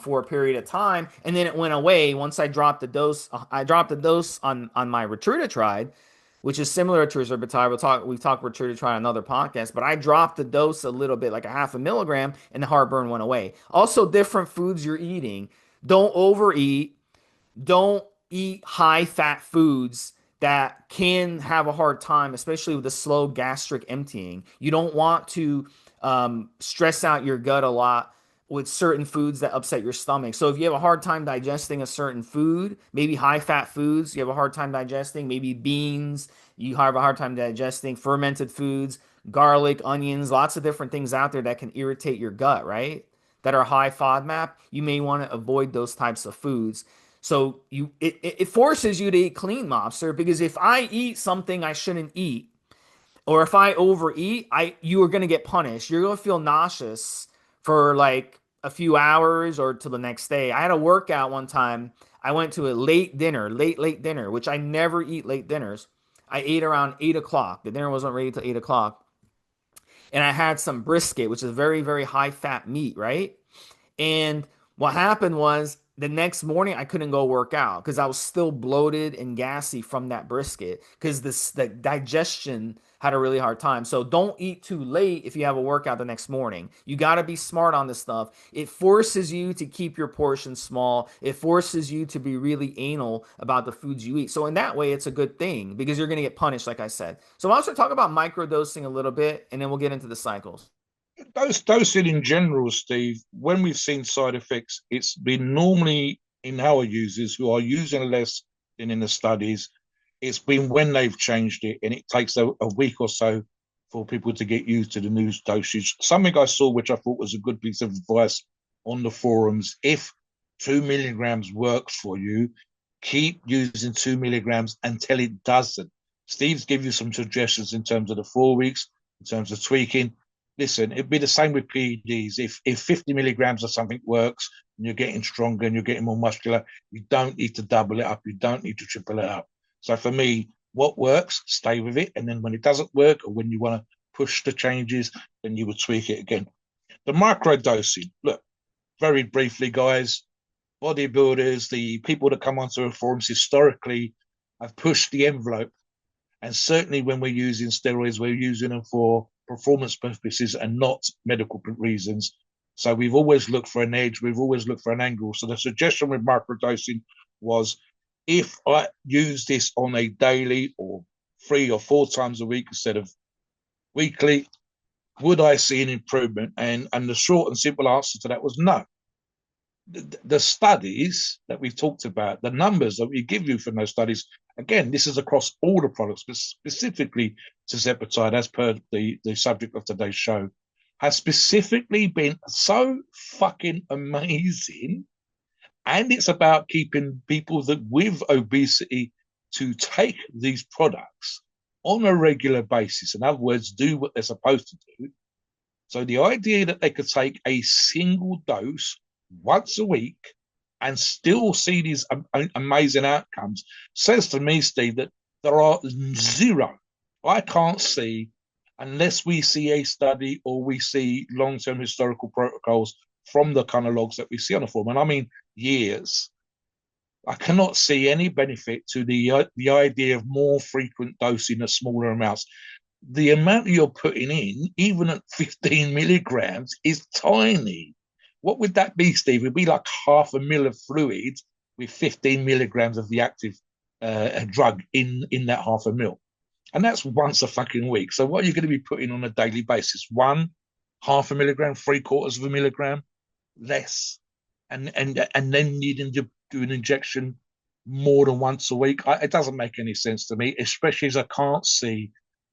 for a period of time, and then it went away once I dropped the dose. I dropped the dose on my Retrutatride, which is similar to Tirzepatide. We've talked Retrutatride on another podcast, but I dropped the dose a little bit, like a half a milligram, and the heartburn went away. Also, different foods you're eating. Don't overeat. Don't eat high fat foods that can have a hard time, especially with the slow gastric emptying. You don't want to stress out your gut a lot with certain foods that upset your stomach. So if you have a hard time digesting a certain food, maybe high fat foods, you have a hard time digesting, maybe beans, you have a hard time digesting fermented foods, garlic, onions, lots of different things out there that can irritate your gut, right? That are high FODMAP, you may want to avoid those types of foods. So it forces you to eat clean, mobster, because if I eat something I shouldn't eat, or if I overeat, I you are gonna get punished. You're gonna feel nauseous for like a few hours or till the next day. I had a workout one time. I went to a late dinner, which I never eat late dinners. I ate around 8 o'clock. The dinner wasn't ready till 8 o'clock, and I had some brisket, which is very very high fat meat, right? And what happened was the next morning I couldn't go work out because I was still bloated and gassy from that brisket because the digestion had a really hard time. So don't eat too late if you have a workout the next morning. You got to be smart on this stuff. It forces you to keep your portions small. It forces you to be really anal about the foods you eat. So in that way, it's a good thing because you're going to get punished, like I said. So I'll also talk about microdosing a little bit, and then we'll get into the cycles. Dosing in general, Steve, when we've seen side effects, it's been normally in our users who are using less than in the studies. It's been when they've changed it, and it takes a week or so for people to get used to the new dosage. Something I saw, which I thought was a good piece of advice on the forums: if 2 milligrams works for you, keep using 2 milligrams until it doesn't. Steve's give you some suggestions in terms of the 4 weeks, in terms of tweaking. Listen, it'd be the same with PEDs. If 50 milligrams of something works and you're getting stronger and you're getting more muscular, you don't need to double it up. You don't need to triple it up. So for me, what works, stay with it. And then when it doesn't work or when you want to push the changes, then you would tweak it again. The micro dosing, look, very briefly, guys, bodybuilders, the people that come onto the forums historically have pushed the envelope. And certainly when we're using steroids, we're using them for performance purposes and not medical reasons. So we've always looked for an edge. We've always looked for an angle. So the suggestion with microdosing was if I use this on a daily or 3 or 4 times a week instead of weekly, would I see an improvement? And the short and simple answer to that was no. The studies that we've talked about, the numbers that we give you from those studies, again, this is across all the products, but specifically Tirzepatide, as per the subject of today's show, has specifically been so fucking amazing. And it's about keeping people that with obesity to take these products on a regular basis. In other words, do what they're supposed to do. So the idea that they could take a single dose once a week and still see these amazing outcomes says to me, Steve, that there are zero. I can't see, unless we see a study or we see long-term historical protocols from the kind of logs that we see on the forum, and I mean years, I cannot see any benefit to the idea of more frequent dosing of smaller amounts. The amount you're putting in, even at 15 milligrams, is tiny. What would that be, Steve? It'd be like half a mil of fluid with 15 milligrams of the active drug in that half a mil. And that's once a fucking week. So what are you going to be putting on a daily basis? One, half a milligram, three quarters of a milligram, less, and then needing to do an injection more than once a week. It doesn't make any sense to me, especially as I can't see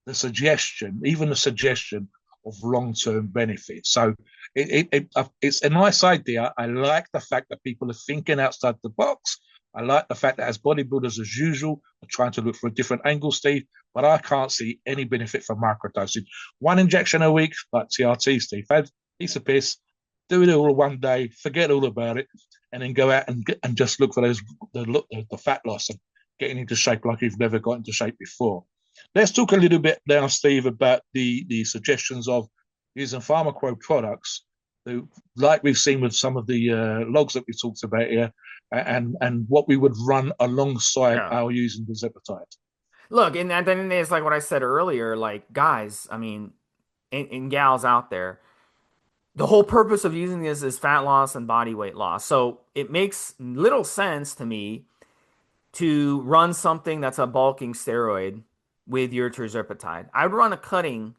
even the suggestion of long-term benefits. So it's a nice idea. I like the fact that people are thinking outside the box. I like the fact that as bodybuilders, as usual, are trying to look for a different angle, Steve, but I can't see any benefit for microdosing. One injection a week, like TRT, Steve, had piece of piss, do it all one day, forget all about it, and then go out and just look for the fat loss and getting into shape like you've never got into shape before. Let's talk a little bit now, Steve, about the suggestions of using Pharmaqo products, like we've seen with some of the logs that we talked about here, and what we would run alongside Yeah. our using Tirzepatide. Look, and then it's like what I said earlier, like guys, I mean, and gals out there, the whole purpose of using this is fat loss and body weight loss. So it makes little sense to me to run something that's a bulking steroid with your tirzepatide. I'd run cutting.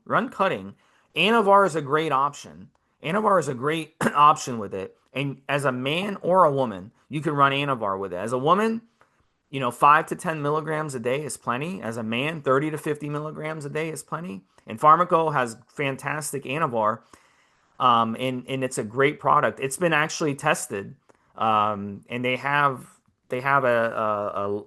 Anavar is a great option. Anavar is a great option with it. And as a man or a woman, you can run Anavar with it. As a woman, 5 to 10 milligrams a day is plenty. As a man, 30 to 50 milligrams a day is plenty. And Pharmaqo has fantastic Anavar, and it's a great product. It's been actually tested, and they have a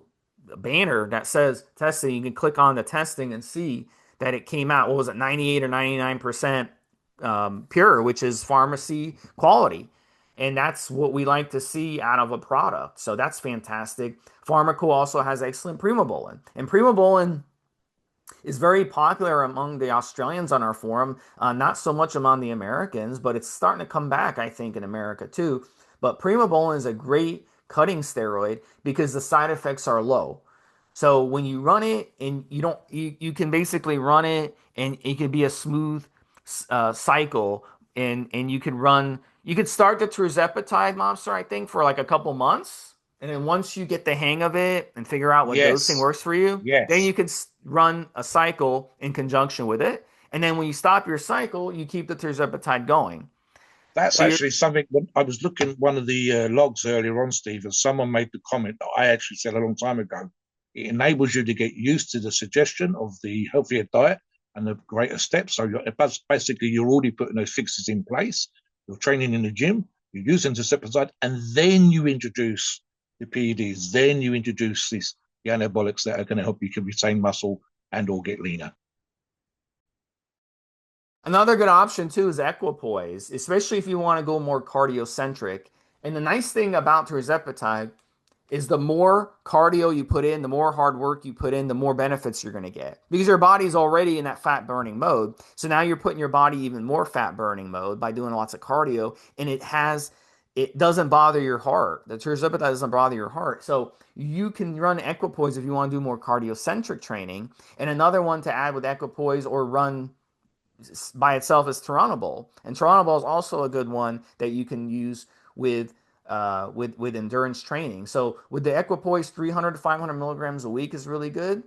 banner that says testing. You can click on the testing and see that it came out. What was it, 98 or 99% pure, which is pharmacy quality. And that's what we like to see out of a product. So that's fantastic. Pharmaqo also has excellent primobolan. And primobolan is very popular among the Australians on our forum, not so much among the Americans, but it's starting to come back, I think, in America too. But primobolan is a great cutting steroid because the side effects are low. So when you run it and you can basically run it and it can be a smooth cycle, and you could start the tirzepatide mobster, I think, for like a couple months. And then once you get the hang of it and figure out what dosing Yes, works for you, then yes. you can run a cycle in conjunction with it. And then when you stop your cycle, you keep the tirzepatide going. That's So you're actually something when I was looking at one of the logs earlier on, Steve, and someone made the comment that I actually said a long time ago. It enables you to get used to the suggestion of the healthier diet and the greater steps. So basically, you're already putting those fixes in place. You're training in the gym, you're using Tirzepatide, and then you introduce the PEDs. Then you introduce the anabolics that are going to help you to retain muscle and or get leaner. Another good option too is equipoise, especially if you want to go more cardiocentric. And the nice thing about tirzepatide is the more cardio you put in, the more hard work you put in, the more benefits you're going to get because your body's already in that fat burning mode. So now you're putting your body even more fat burning mode by doing lots of cardio, and it doesn't bother your heart. The tirzepatide doesn't bother your heart. So you can run equipoise if you want to do more cardiocentric training. And another one to add with equipoise or run by itself is Turinabol, and Turinabol is also a good one that you can use with endurance training. So with the Equipoise, 300 to 500 milligrams a week is really good.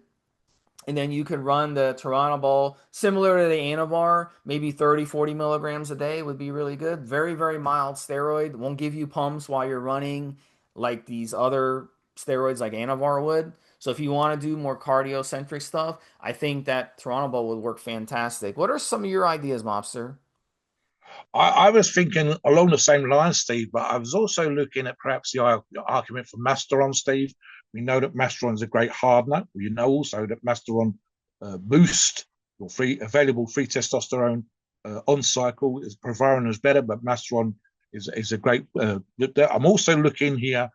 And then you can run the Turinabol similar to the Anavar, maybe 30, 40 milligrams a day would be really good. Very, very mild steroid. Won't give you pumps while you're running like these other steroids like Anavar would. So if you want to do more cardio-centric stuff, I think that Turinabol would work fantastic. What are some of your ideas, Mobster? I was thinking along the same lines, Steve, but I was also looking at perhaps the argument for Masteron, Steve. We know that Masteron is a great hardener. We know also that Masteron boost your available free testosterone on cycle. Is Provaron is better, but Masteron is a great. I'm also looking here.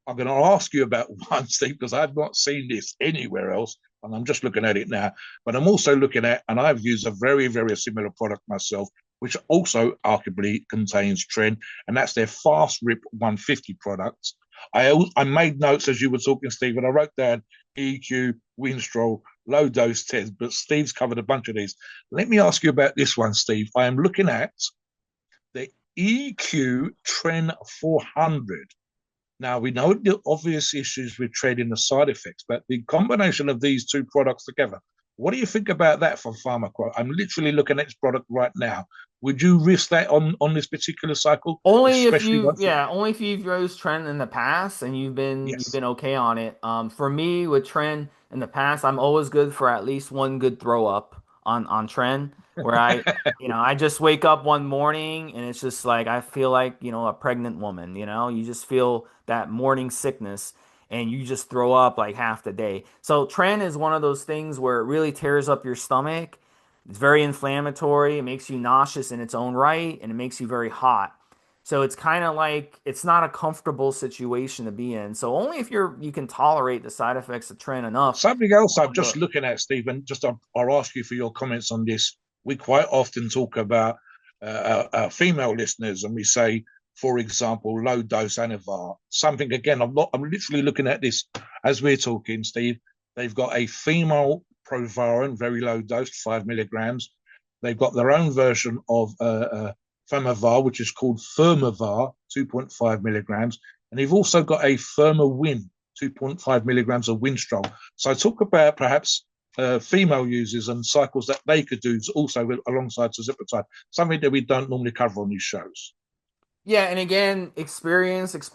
I'm going to ask you about one, Steve, because I've not seen this anywhere else, and I'm just looking at it now. But I'm also looking at, and I've used a very, very similar product myself, which also arguably contains Tren, and that's their Fast Rip 150 products. I made notes as you were talking, Steve, and I wrote down EQ, Winstrol, low dose Tez, but Steve's covered a bunch of these. Let me ask you about this one, Steve. I am looking at the EQ Tren 400. Now, we know the obvious issues with trading the side effects, but the combination of these two products together, what do you think about that for Pharmaqo? I'm literally looking at this product right now. Would you risk that on this particular cycle, Only if especially you, once? yeah, only if you've used Trend in the past and you've Yes. been okay on it. For me with Trend in the past, I'm always good for at least one good throw up on Trend, where I just wake up one morning and it's just like I feel like a pregnant woman. You just feel that morning sickness and you just throw up like half the day. So Trend is one of those things where it really tears up your stomach. It's very inflammatory. It makes you nauseous in its own right, and it makes you very hot. So it's kind of like it's not a comfortable situation to be in. So only if you can tolerate the side effects of Tren enough. Something else I'm just Look, looking at, Stephen, just I'll ask you for your comments on this. We quite often talk about our female listeners and we say, for example, low dose Anavar. Something again, I'm literally looking at this as we're talking, Steve. They've got a female Provarin, very low dose, 5 milligrams. They've got their own version of Famavar, which is called Thermavar, 2.5 milligrams. And they've also got a Thermawin, 2.5 milligrams of Winstrol. So I talk about perhaps female users and cycles that they could do also alongside Tirzepatide, something that we don't normally cover on these shows. yeah, and again, experience. So with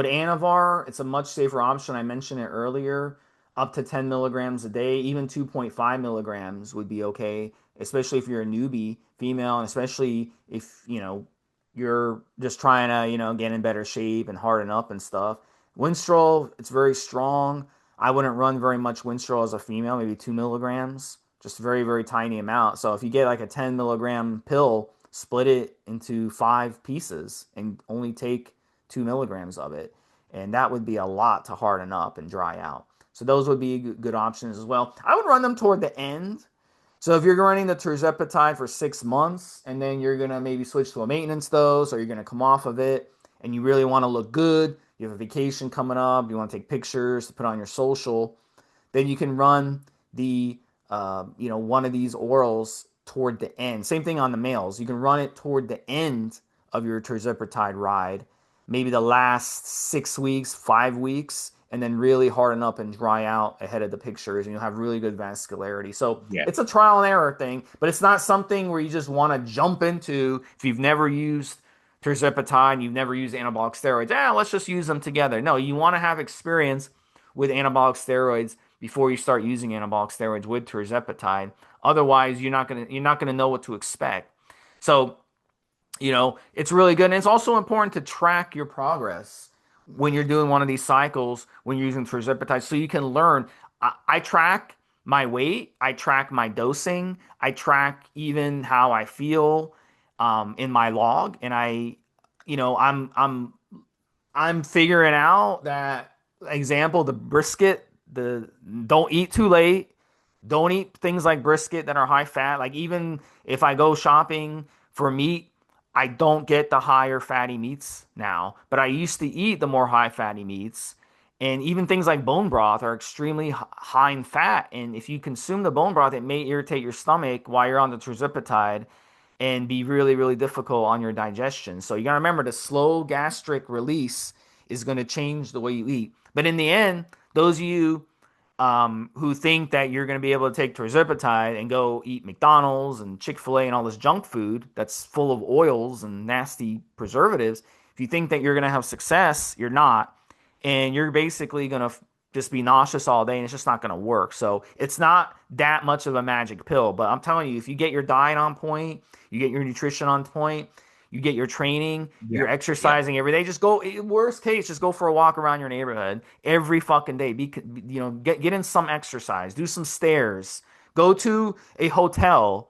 Anavar, it's a much safer option. I mentioned it earlier, up to 10 milligrams a day, even 2.5 milligrams would be okay, especially if you're a newbie female, and especially if, you're just trying to, get in better shape and harden up and stuff. Winstrol, it's very strong. I wouldn't run very much Winstrol as a female, maybe 2 milligrams, just very, very tiny amount. So if you get like a 10 milligram pill, split it into 5 pieces and only take 2 milligrams of it. And that would be a lot to harden up and dry out. So those would be good options as well. I would run them toward the end. So if you're running the Tirzepatide for 6 months and then you're gonna maybe switch to a maintenance dose or you're gonna come off of it and you really want to look good, you have a vacation coming up, you want to take pictures to put on your social, then you can run the one of these orals toward the end. Same thing on the males. You can run it toward the end of your Tirzepatide ride, maybe the last 6 weeks, 5 weeks, and then really harden up and dry out ahead of the pictures, and you'll have really good vascularity. So Yeah. it's a trial and error thing, but it's not something where you just want to jump into if you've never used Tirzepatide, you've never used anabolic steroids. Let's just use them together. No, you want to have experience with anabolic steroids before you start using anabolic steroids with tirzepatide. Otherwise, you're not gonna know what to expect. So, it's really good. And it's also important to track your progress when you're doing one of these cycles, when you're using tirzepatide, so you can learn. I track my weight, I track my dosing, I track even how I feel in my log, and I'm figuring out that example, the brisket, the don't eat too late. Don't eat things like brisket that are high fat. Like even if I go shopping for meat, I don't get the higher fatty meats now, but I used to eat the more high fatty meats. And even things like bone broth are extremely high in fat. And if you consume the bone broth, it may irritate your stomach while you're on the tirzepatide and be really, really difficult on your digestion. So you got to remember the slow gastric release is going to change the way you eat. But in the end, those of you who think that you're going to be able to take tirzepatide and go eat McDonald's and Chick-fil-A and all this junk food that's full of oils and nasty preservatives, if you think that you're going to have success, you're not. And you're basically going to just be nauseous all day and it's just not going to work. So it's not that much of a magic pill. But I'm telling you, if you get your diet on point, you get your nutrition on point, you get your training, Yeah. you're Yeah. exercising every day. Just go. Worst case, just go for a walk around your neighborhood every fucking day. Get in some exercise. Do some stairs. Go to a hotel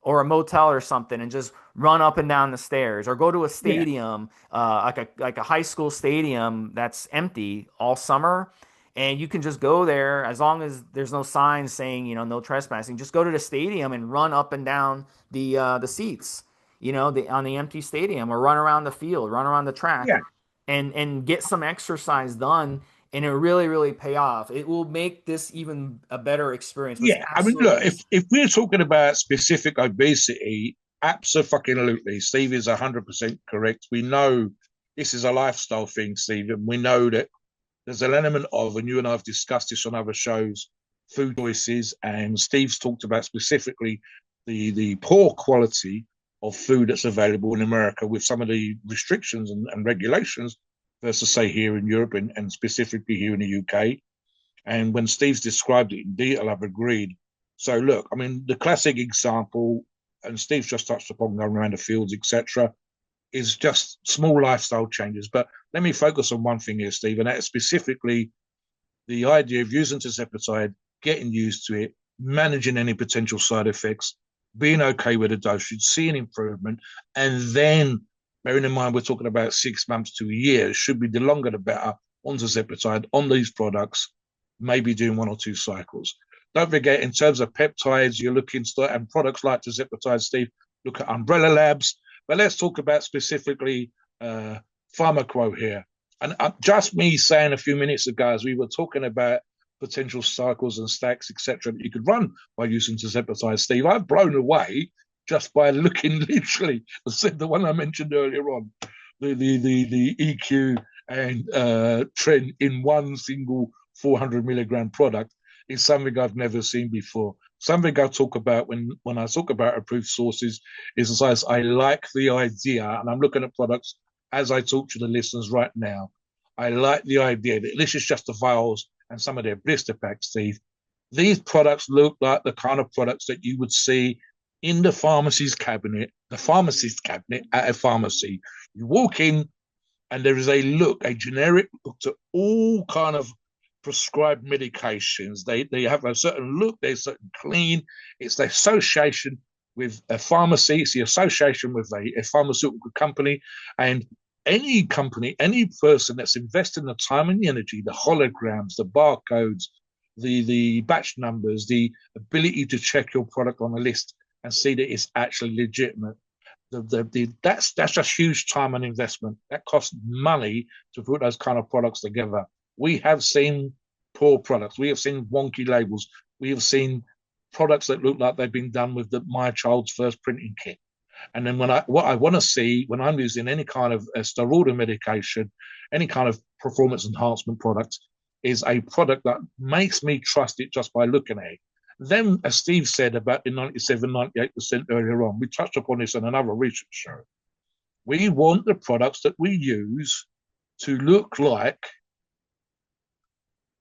or a motel or something and just run up and down the stairs, or go to a Yeah. stadium, like a high school stadium that's empty all summer, And you can just go there as long as there's no signs saying, no trespassing. Just go to the stadium and run up and down the seats, on the empty stadium, or run around the field, run around the track, Yeah, and get some exercise done. And it really, really pay off. It will make this even a better experience. But it's yeah. I mean, look, absolutely if we're talking about specific obesity, absolutely, Steve is 100% correct. We know this is a lifestyle thing, Steve, and we know that there's an element of, and you and I have discussed this on other shows, food choices, and Steve's talked about specifically the poor quality of food that's available in America with some of the restrictions and regulations versus say here in Europe and specifically here in the UK. And when Steve's described it in detail, I've agreed. So look, I mean, the classic example, and Steve's just touched upon going around the fields, etc., is just small lifestyle changes. But let me focus on one thing here, Steve, and that is specifically the idea of using tirzepatide, getting used to it, managing any potential side effects, being okay with the dosage, seeing improvement, and then bearing in mind we're talking about 6 months to a year. It should be the longer the better on tirzepatide, on these products, maybe doing 1 or 2 cycles. Don't forget, in terms of peptides, you're looking and products like tirzepatide, Steve, look at Umbrella Labs. But let's talk about specifically Pharmaqo here. And just me saying a few minutes ago, as we were talking about potential cycles and stacks, etc., that you could run by using tirzepatide, Steve, I've blown away just by looking literally. The one I mentioned earlier on, the EQ and trend in one single 400 milligram product is something I've never seen before. Something I talk about when I talk about approved sources is as I like the idea, and I'm looking at products as I talk to the listeners right now. I like the idea that this is just the vials and some of their blister packs, Steve. These products look like the kind of products that you would see in the pharmacist cabinet at a pharmacy. You walk in and there is a generic look to all kind of prescribed medications. They have a certain look, they're certain clean. It's the association with a pharmacy, it's the association with a pharmaceutical company, and any company, any person that's investing the time and the energy, the holograms, the barcodes, the batch numbers, the ability to check your product on the list and see that it's actually legitimate. That's just huge time and investment. That costs money to put those kind of products together. We have seen poor products. We have seen wonky labels. We have seen products that look like they've been done with my child's first printing kit. And then what I want to see when I'm using any kind of steroidal medication, any kind of performance enhancement product, is a product that makes me trust it just by looking at it. Then, as Steve said about the 97, 98% earlier on, we touched upon this in another research show. We want the products that we use to look like,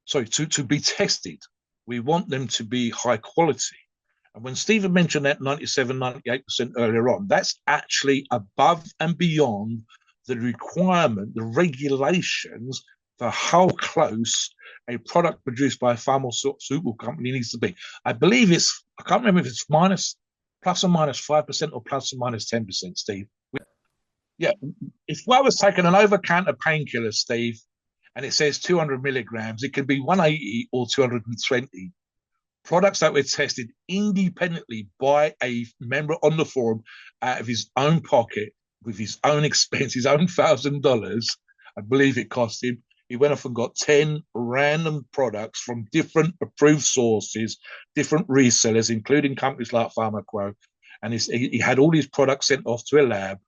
to be tested. We want them to be high quality. And when Stephen mentioned that 97, 98% earlier on, that's actually above and beyond the requirement, the regulations for how close a product produced by a pharmaceutical company needs to be. I believe I can't remember if it's plus or minus 5% or plus or minus 10%, Steve. Yeah, if I was taking an over counter painkiller, Steve, and it says 200 milligrams, it could be 180 or 220. Products that were tested independently by a member on the forum out of his own pocket with his own expense, his own $1,000. I believe it cost him. He went off and got 10 random products from different approved sources, different resellers, including companies like Pharmaqo. And he had all these products sent off to a lab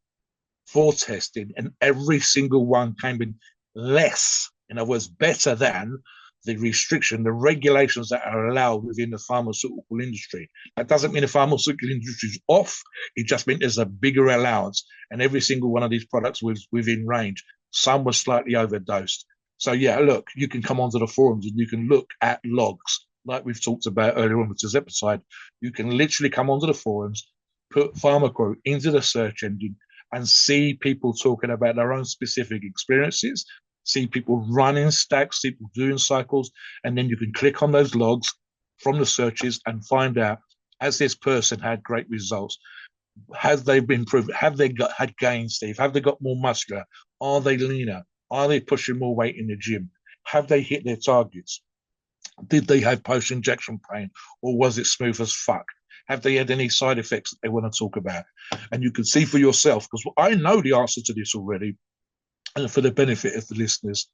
for testing, and every single one came in less, in other words, better than the restriction, the regulations that are allowed within the pharmaceutical industry. That doesn't mean the pharmaceutical industry is off. It just means there's a bigger allowance, and every single one of these products was within range. Some were slightly overdosed. So yeah, look, you can come onto the forums and you can look at logs like we've talked about earlier on with tirzepatide. You can literally come onto the forums, put Pharmaqo into the search engine, and see people talking about their own specific experiences, see people running stacks, people doing cycles, and then you can click on those logs from the searches and find out, has this person had great results? Have they been improved? Have they had gains, Steve? Have they got more muscular? Are they leaner? Are they pushing more weight in the gym? Have they hit their targets? Did they have post-injection pain, or was it smooth as fuck? Have they had any side effects that they want to talk about? And you can see for yourself, because I know the answer to this already, and for the benefit of the listeners,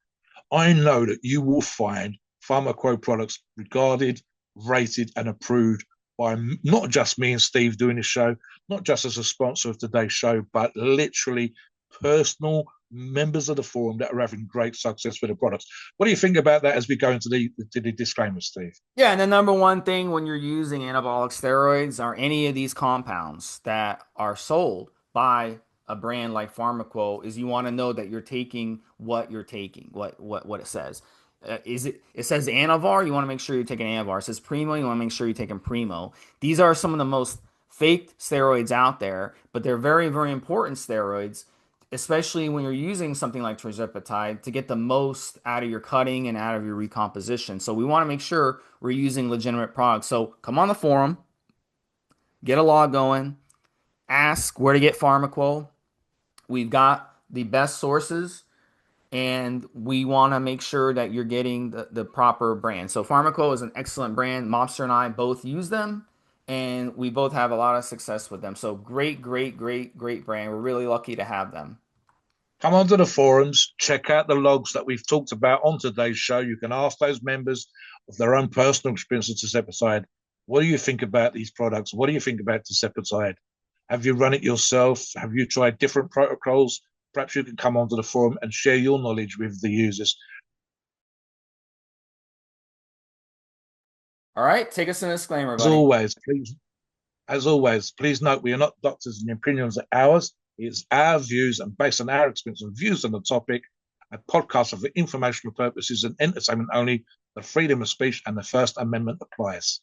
I know that you will find Pharmaqo products regarded, rated, and approved by not just me and Steve doing the show, not just as a sponsor of today's show, but literally personal members of the forum that are having great success with the products. What do you think about that as we go into the disclaimer, Steve? Yeah, and the number one thing when you're using anabolic steroids or any of these compounds that are sold by a brand like Pharmaqo is you want to know that you're taking what you're taking, what it says. Is it? It says Anavar. You want to make sure you're taking Anavar. It says Primo. You want to make sure you're taking Primo. These are some of the most faked steroids out there, but they're very, very important steroids, especially when you're using something like Tirzepatide to get the most out of your cutting and out of your recomposition. So we want to make sure we're using legitimate products. So come on the forum, get a log going, ask where to get Pharmaqo. We've got the best sources, and we want to make sure that you're getting the proper brand. So Pharmaqo is an excellent brand. Mobster and I both use them, and we both have a lot of success with them. So great, great, great, great brand. We're really lucky to have them. Come onto the forums, check out the logs that we've talked about on today's show. You can ask those members of their own personal experience with Tirzepatide. What do you think about these products? What do you think about Tirzepatide? Have you run it yourself? Have you tried different protocols? Perhaps you can come onto the forum and share your knowledge with the users. All right, take us to the disclaimer, As buddy. always, please, as always, please note we are not doctors and opinions are ours. It's our views and based on our experience and views on the topic. A podcast are for informational purposes and entertainment only. The freedom of speech and the First Amendment applies.